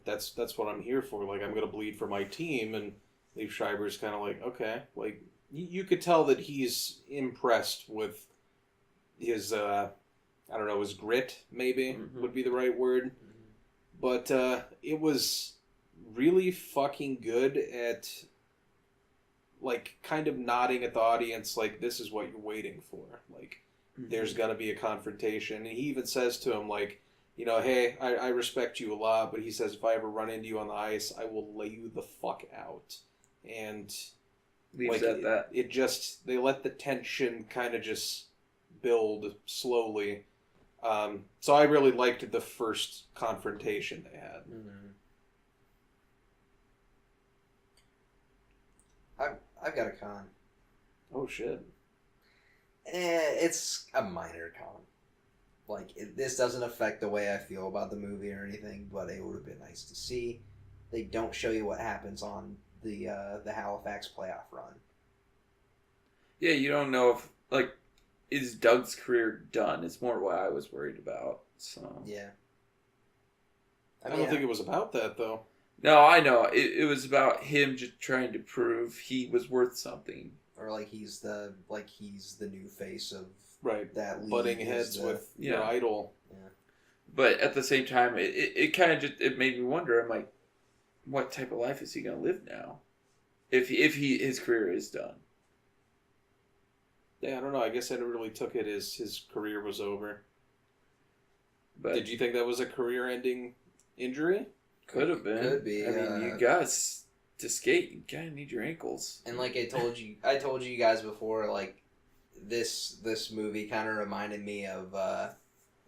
that's what I'm here for. Like, I'm gonna bleed for my team. And Liev Schreiber's kind of like, okay, like you could tell that he's impressed with his, I don't know, his grit. Maybe would be the right word. But it was really fucking good at like kind of nodding at the audience like this is what you're waiting for. Like there's got to be a confrontation. And he even says to him like, hey, I respect you a lot, but he says if I ever run into you on the ice, I will lay you the fuck out. And leaves at that. It just, they let the tension kind of just build slowly. So I really liked the first confrontation they had. I've got a con. Oh shit. It's a minor con. Like, this doesn't affect the way I feel about the movie or anything, but it would have been nice to see. They don't show you what happens on the Halifax playoff run. Yeah, you don't know if, like, is Doug's career done? It's more what I was worried about. So yeah. I don't think it was about that, though. No, I know. It was about him just trying to prove he was worth something. Or like he's the new face of that league. Butting heads with your idol. Yeah. But at the same time, it kind of just made me wonder. I'm like, what type of life is he going to live now? If his career is done. Yeah, I don't know. I guess I never really took it as his career was over. But did you think that was a career-ending injury? Could have been. Could be. I mean, you guys to skate, you kind of need your ankles. And like I told you guys before, like this movie kind of reminded me of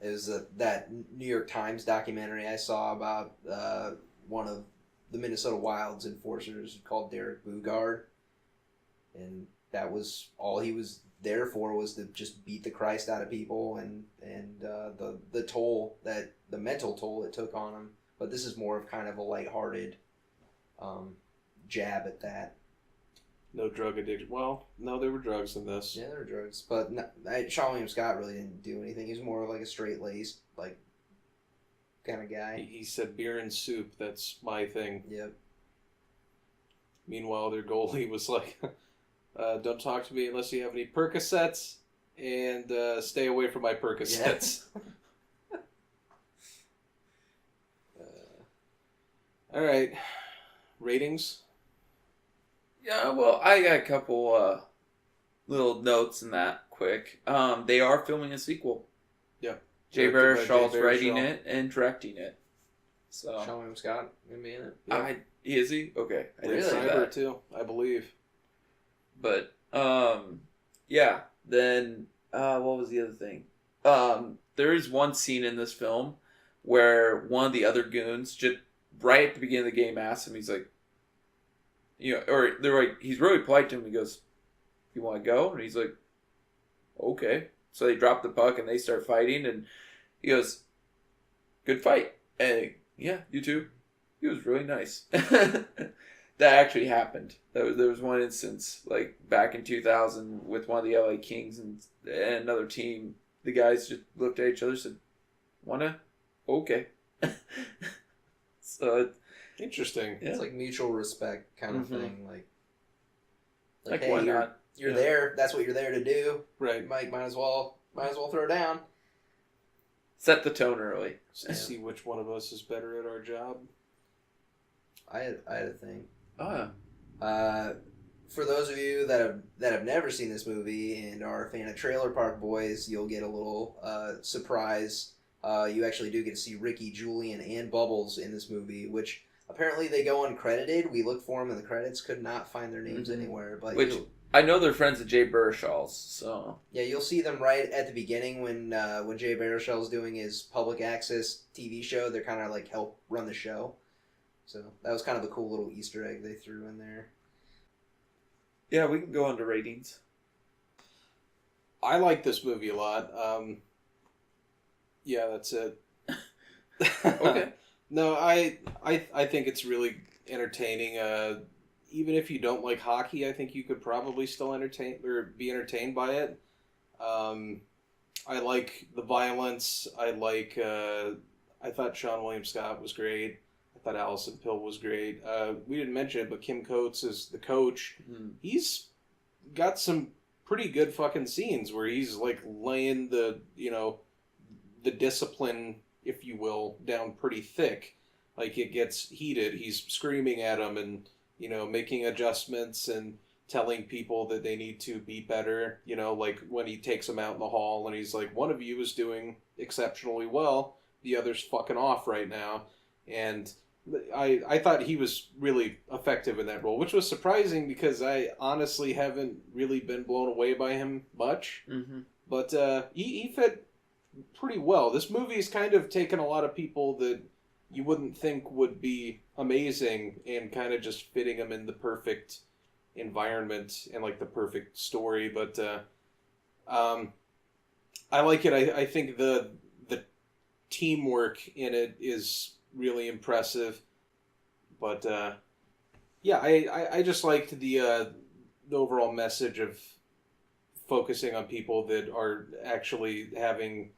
it was that New York Times documentary I saw about one of the Minnesota Wild's enforcers called Derek Bugard, and that was all he was there for, was to just beat the Christ out of people, and the toll, that the mental toll it took on him. But this is more of kind of a lighthearted jab at that. No drug addiction. Well, no, there were drugs in this. Yeah, there were drugs, but Sean William Scott really didn't do anything. He was more of like a straight laced like kind of guy. He said beer and soup. That's my thing. Yep. Meanwhile, their goalie was like, "Don't talk to me unless you have any Percocets, and stay away from my Percocets." Yeah. All right, ratings. Yeah, well, I got a couple little notes in that quick. They are filming a sequel. Yeah. Jay Directed by Baruchel's Jay writing Baruchel. it and directing it. So Sean William Scott gonna be in it. is he? Okay. I didn't Really? see Schreiber that. too, I believe. But yeah, then what was the other thing? There is one scene in this film where one of the other goons just right at the beginning of the game asks him, he's like, or they're like, he's really polite to him. He goes, "You want to go?" And he's like, "Okay." So they drop the puck and they start fighting, and he goes, "Good fight." And yeah, you too. He was really nice. That actually happened. There was one instance, like back in 2000, with one of the LA Kings and another team. The guys just looked at each other and said, "Wanna?" "Okay." So Interesting. yeah. It's like mutual respect kind of Mhm. thing. Like, hey, why you're not? Yeah. there. That's what you're there to do. Right. Might as well throw down. Set the tone early. To see which one of us is better at our job. I had a thing. Oh, For those of you that have never seen this movie and are a fan of Trailer Park Boys, you'll get a little surprise. You actually do get to see Ricky, Julian, and Bubbles in this movie, which apparently they go uncredited. We looked for them in the credits, could not find their names anywhere. But which I know they're friends of Jay Baruchel's, so yeah, you'll see them right at the beginning when Jay Baruchel's doing his public access TV show. They're kind of like help run the show. So that was kind of a cool little Easter egg they threw in there. yeah, we can go into ratings. I like this movie a lot. Yeah, that's it. Okay. No, I think it's really entertaining. Even if you don't like hockey, I think you could probably still be entertained by it. I like the violence. I thought Sean William Scott was great. I thought Allison Pill was great. We didn't mention it, but Kim Coates is the coach. He's got some pretty good fucking scenes where he's like laying the discipline, if you will, down pretty thick. Like it gets heated. He's screaming at them and, making adjustments and telling people that they need to be better. Like when he takes them out in the hall and he's like, one of you is doing exceptionally well. The other's fucking off right now. And I thought he was really effective in that role, which was surprising because I honestly haven't really been blown away by him much. Mm-hmm. But he fit pretty well. This movie's kind of taken a lot of people that you wouldn't think would be amazing and kind of just fitting them in the perfect environment and like the perfect story. But I like it. I think the teamwork in it is really impressive. But yeah, I just liked the overall message of focusing on people that are actually having.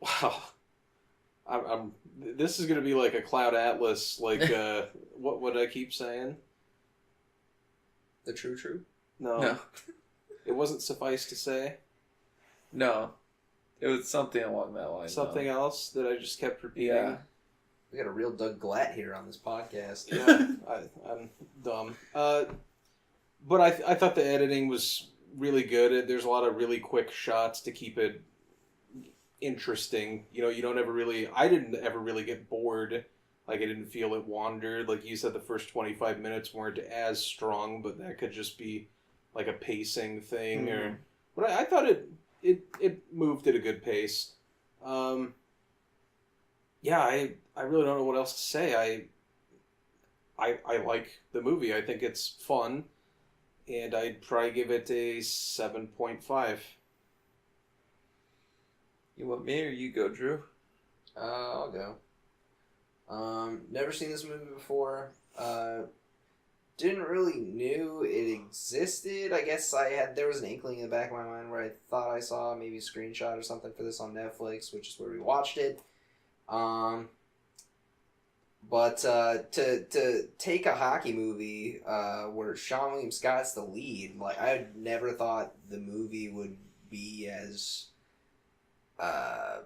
Wow, I'm. This is going to be like a Cloud Atlas. Like what would I keep saying? The true. No. It wasn't suffice to say. No. It was something along that line. Something else that I just kept repeating. Yeah. We got a real Doug Glatt here on this podcast. Yeah, I'm dumb. But I thought the editing was really good. There's a lot of really quick shots to keep it interesting. You don't ever really. I didn't ever really get bored. Like I didn't feel it wandered. Like you said, the first 25 minutes weren't as strong, but that could just be like a pacing thing. Mm-hmm. But I thought it moved at a good pace. Yeah, I really don't know what else to say. I like the movie. I think it's fun. And I'd probably give it a 7.5. You want me or you go, Drew? I'll go. Never seen this movie before. Didn't really knew it existed. I guess there was an inkling in the back of my mind where I thought I saw maybe a screenshot or something for this on Netflix, which is where we watched it. But to take a hockey movie where Sean William Scott's the lead, like I never thought the movie would be as I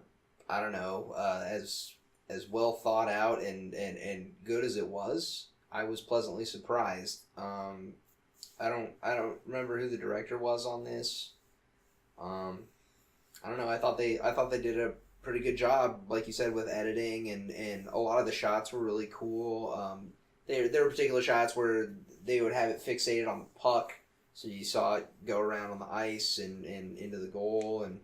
don't know as well thought out and good as it was. I was pleasantly surprised. I don't remember who the director was on this. I don't know. I thought they did a pretty good job, like you said, with editing and a lot of the shots were really cool. There were particular shots where they would have it fixated on the puck, so you saw it go around on the ice and into the goal, and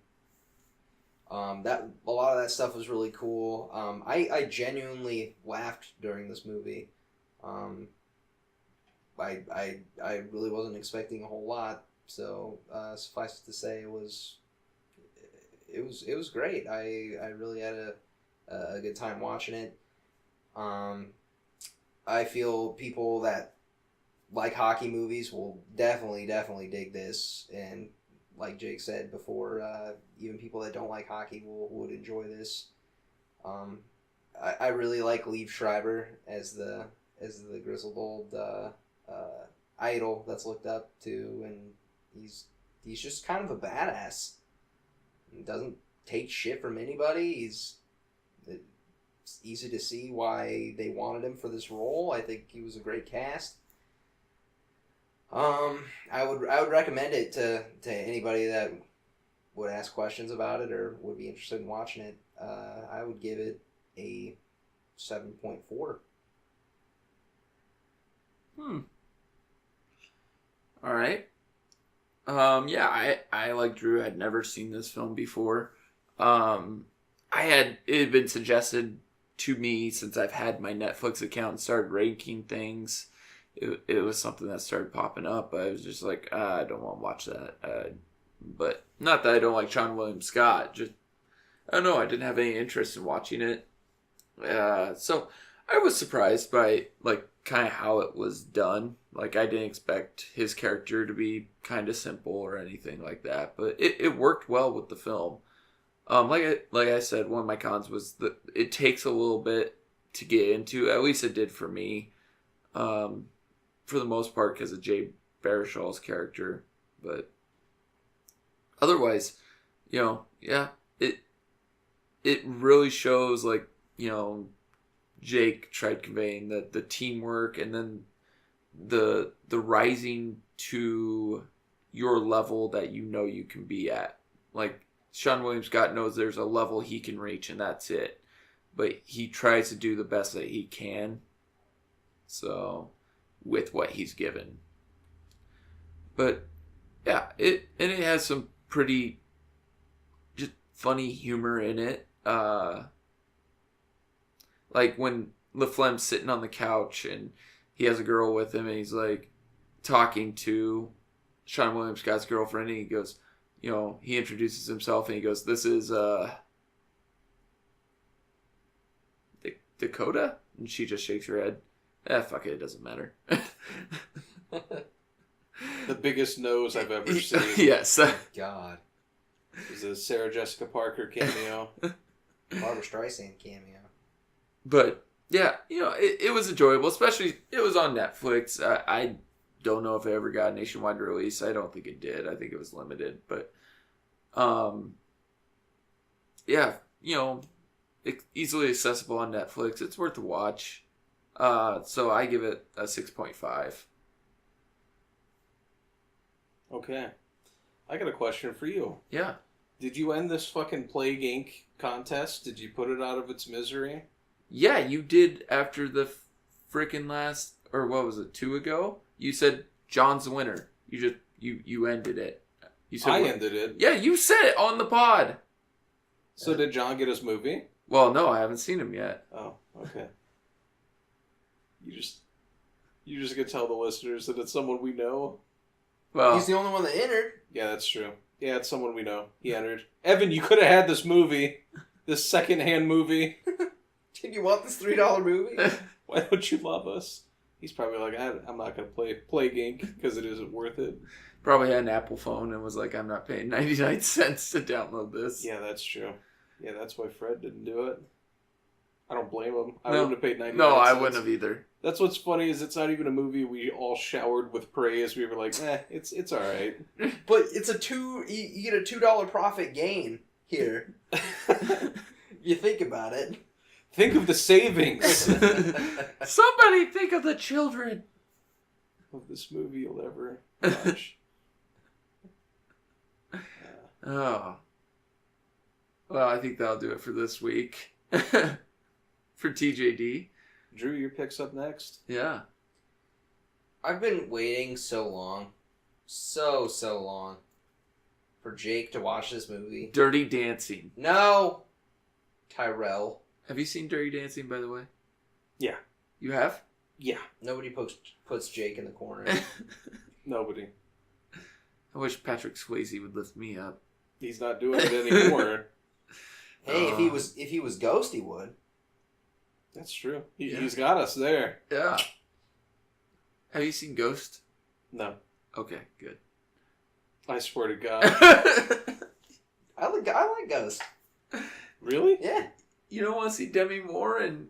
that a lot of that stuff was really cool. I genuinely laughed during this movie. I really wasn't expecting a whole lot, so suffice it to say, it was great. I really had a good time watching it. I feel people that like hockey movies will definitely dig this, and like Jake said before, even people that don't like hockey would enjoy this. I really like Liev Schreiber as the grizzled old idol that's looked up to, and he's just kind of a badass. He doesn't take shit from anybody. It's easy to see why they wanted him for this role. I think he was a great cast. I would recommend it to anybody that would ask questions about it or would be interested in watching it. I would give it a 7.4. All right. Yeah, I like Drew, had never seen this film before. It had been suggested to me since I've had my Netflix account and started ranking things. It was something that started popping up. I was just like, I don't want to watch that. But not that I don't like Sean William Scott. Just, I don't know. I didn't have any interest in watching it. So I was surprised by like kind of how it was done. Like I didn't expect his character to be kind of simple or anything like that. But it worked well with the film. Like I said, one of my cons was that it takes a little bit to get into. At least it did for me. For the most part, because of Jay Baruchel's character, but otherwise, yeah, it really shows, like, Jake tried conveying the teamwork and then the rising to your level that you can be at. Like Sean William Scott knows there's a level he can reach and that's it, but he tries to do the best that he can. So, with what he's given. But yeah, it has some pretty just funny humor in it. Like when LaFlemme's sitting on the couch and he has a girl with him and he's like talking to Sean William Scott's girlfriend and he goes, he introduces himself and he goes, "This is Dakota?" And she just shakes her head. Fuck it doesn't matter. The biggest nose I've ever seen. Yes. God. It was a Sarah Jessica Parker cameo. Barbara Streisand cameo. But, yeah, it was enjoyable. Especially, it was on Netflix. I don't know if it ever got a nationwide release. I don't think it did. I think it was limited. But, yeah, easily accessible on Netflix. It's worth a watch. So I give it a 6.5. Okay. I got a question for you. Yeah. Did you end this fucking Plague Inc. contest? Did you put it out of its misery? Yeah, you did after the frickin' last, or what was it, 2 ago? You said John's the winner. You ended it. You said I ended it. Yeah, you said it on the pod. So did John get his movie? Well, no, I haven't seen him yet. Oh, okay. You just gonna tell the listeners that it's someone we know? Well, He's the only one that entered. Yeah, that's true. Yeah, it's someone we know. He entered. Evan, you could have had this movie. This secondhand movie. Did you want this $3 movie? Why don't you love us? He's probably like, I'm not going to play Gink because it isn't worth it. probably had an Apple phone and was like, I'm not paying 99 cents to download this. Yeah, that's true. Yeah, that's why Fred didn't do it. I don't blame him. I No. wouldn't have paid 99 No, cents. I wouldn't have either. That's what's funny is it's not even a movie we all showered with praise. We were like, it's all right. But it's you get a $2 profit gain here. You think about it. Think of the savings Somebody think of the children. of this movie you'll ever watch. Oh. Well, I think that'll do it for this week. For TJD. Drew, your pick's up next. Yeah. I've been waiting so long. So long. For Jake to watch this movie. Dirty Dancing. No! Tyrell. Have you seen Dirty Dancing, by the way? Yeah. You have? Yeah. Nobody puts Jake in the corner. Nobody. I wish Patrick Swayze would lift me up. He's not doing it anymore. Hey, if he was Ghost, he would. That's true. Yeah. He's got us there. Yeah. Have you seen Ghost? No. Okay, good. I swear to God. I like Ghost. Really? Yeah. You don't want to see Demi Moore and...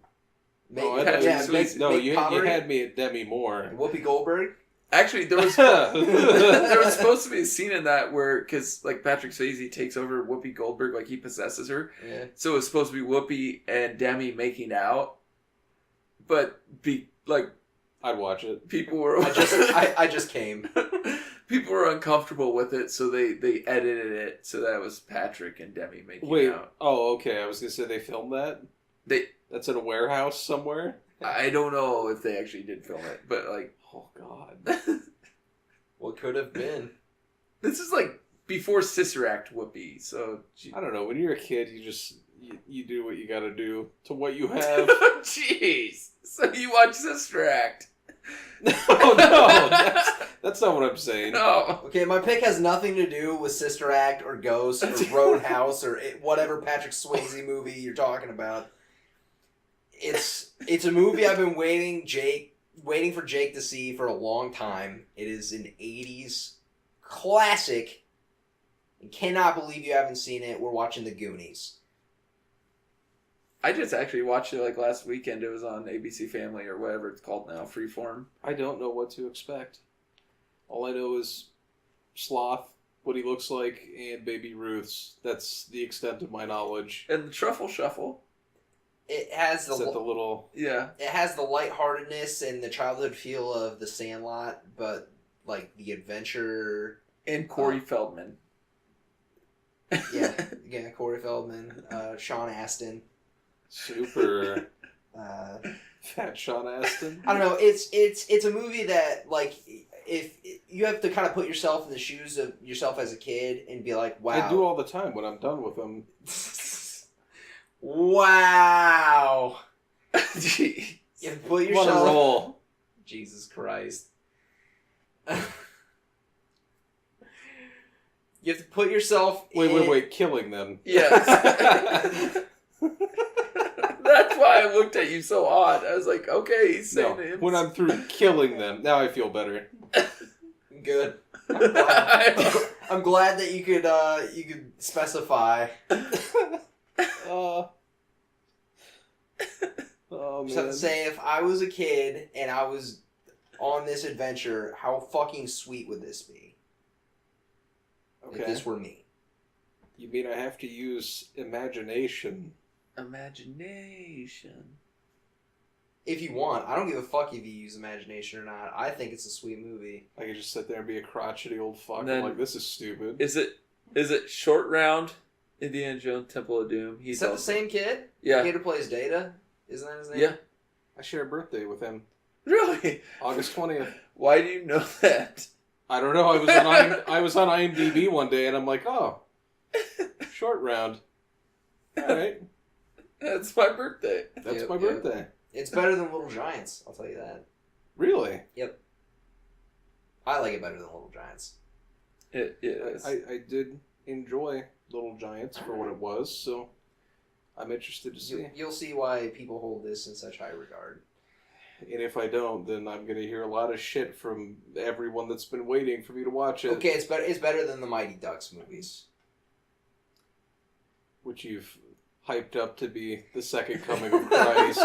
Oh, I Patrick thought Swayze. you had me at Demi Moore. Whoopi Goldberg. Actually, there was supposed to be a scene in that where, because like Patrick Swayze takes over Whoopi Goldberg, like he possesses her. Yeah. So it was supposed to be Whoopi and Demi making out, but I'd watch it. people were I just came. people were uncomfortable with it, so they edited it so that it was Patrick and Demi making Wait. out. Oh, okay. I was gonna say they filmed that. That's in a warehouse somewhere. I don't know if they actually did film it, but like, Oh God. What could have been? this is like before Sister Act Whoopi, so I don't know. When you're a kid, you do what you got to do to what you have. Jeez. So you watch Sister Act? No, that's not what I'm saying. No. Okay, my pick has nothing to do with Sister Act or Ghost or Roadhouse or whatever Patrick Swayze movie you're talking about. It's a movie I've been waiting for Jake to see for a long time. It is an 80s classic. I cannot believe you haven't seen it. We're watching The Goonies. I just actually watched it like last weekend. It was on ABC Family or whatever it's called now, Freeform. I don't know what to expect. All I know is Sloth, what he looks like, and Baby Ruth's. That's the extent of my knowledge. And the Truffle Shuffle. It has Is that the little... Yeah. It has the lightheartedness and the childhood feel of The Sandlot, but like the adventure. And Corey Feldman. Yeah, Corey Feldman, Sean Astin. Super fat Sean Astin. I don't know. It's a movie that like if you have to kind of put yourself in the shoes of yourself as a kid and be like, wow. I do all the time when I'm done with them. Wow. Gee. You have to put What a yourself. roll. Jesus Christ. You have to put yourself. Wait, killing them. Yes. That's why I looked at you so odd. I was like, okay, he's saying it. When I'm through killing them, now I feel better. Good. I'm glad that you could specify. Oh Just have man. to say, if I was a kid and I was on this adventure, how fucking sweet would this be? If Okay. this were me. You mean I have to use imagination? Imagination. If you want. I don't give a fuck if you use imagination or not. I think it's a sweet movie. I could just sit there and be a crotchety old fuck. And then- I'm like, this is stupid. Is it Short Round? Indiana Jones Temple of Doom. Is that the same kid? Yeah. The kid who plays Data? Isn't that his name? Yeah. I share a birthday with him. Really? August 20th. Why do you know that? I don't know. I was on IMDb one day and I'm like, oh, Short Round. All right. That's my birthday. That's Yep, my yep. birthday. It's better than Little Giants, I'll tell you that. Really? I like it better than Little Giants. It is. I did enjoy Little Giants for what it was, so I'm interested to see. You'll see why people hold this in such high regard. And if I don't, then I'm going to hear a lot of shit from everyone that's been waiting for me to watch it. Okay, it's better. It's better than the Mighty Ducks movies, which you've hyped up to be the second coming of Christ.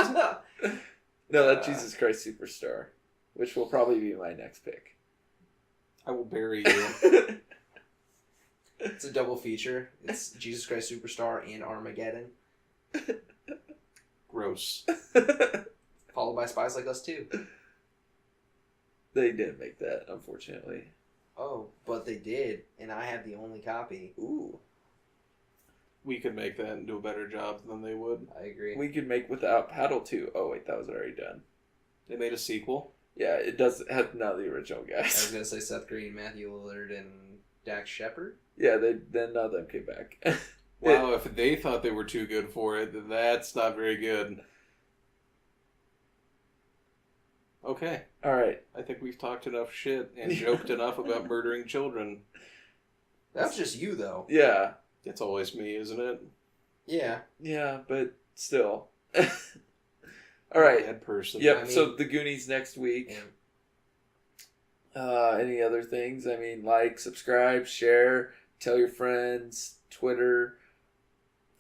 No, that's Jesus Christ Superstar, which will probably be my next pick. I will bury you. It's a double feature. It's Jesus Christ Superstar and Armageddon, Gross. followed by Spies Like Us 2. They did make that, unfortunately. Oh, but they did, and I have the only copy. Ooh. We could make that and do a better job than they would. I agree. We could make without Paddle 2. Oh, wait, that was already done. They made a sequel. Yeah, it does have none of the original I was guys. gonna say Seth Green, Matthew Lillard, and Dax Shepard. Yeah, then none of them came back. Wow, if they thought they were too good for it, then that's not very good. Okay, All right. I think we've talked enough shit and joked enough about murdering children. That's just you, though. Yeah. It's always me, isn't it? Yeah. Yeah, but still. All right. Bad person. Yep. I mean- So the Goonies next week. Any other things? I mean, like, subscribe, share, tell your friends, Twitter,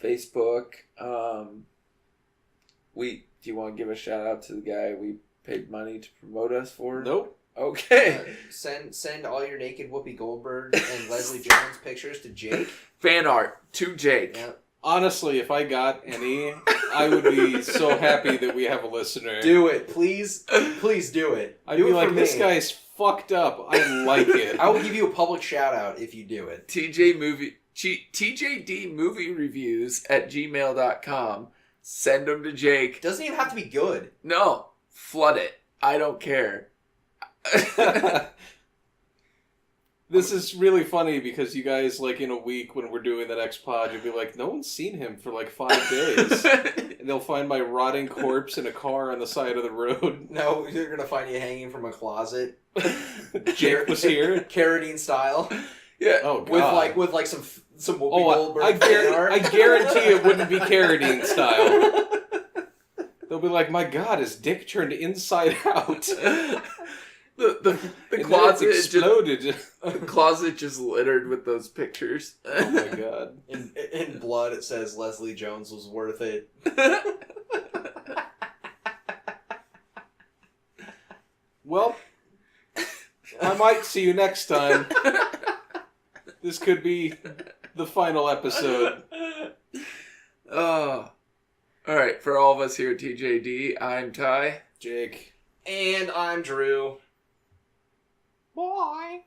Facebook. Do you want to give a shout out to the guy we paid money to promote us for? Nope. Okay. Send all your naked Whoopi Goldberg and Leslie Jones pictures to Jake. Fan art to Jake. Yeah. Honestly, if I got any, I would be so happy that we have a listener. Do it, please. Please do it. I'd do be it like, for this me. guy's fucked up. I like it. I will give you a public shout out if you do it. TJD movie reviews at gmail.com. Send them to Jake. It doesn't even have to be good. No, flood it. I don't care. This is really funny because you guys, like, in a week when we're doing the next pod, you'll be like, no one's seen him for like 5 days. And they'll find my rotting corpse in a car on the side of the road. No, they're gonna find you hanging from a closet. Jake was here. Carradine style. Yeah. Oh, God. With some Whoopi Oh, Goldberg. I fan art. guarantee it wouldn't be Carradine style. They'll be like, my God, his dick turned inside out. The And closet then it just exploded. the closet just littered with those pictures. Oh my God. In blood, it says Leslie Jones was worth it. Well, I might see you next time. This could be the final episode. Oh. All right, for all of us here at TJD, I'm Ty. Jake. And I'm Drew. Bye.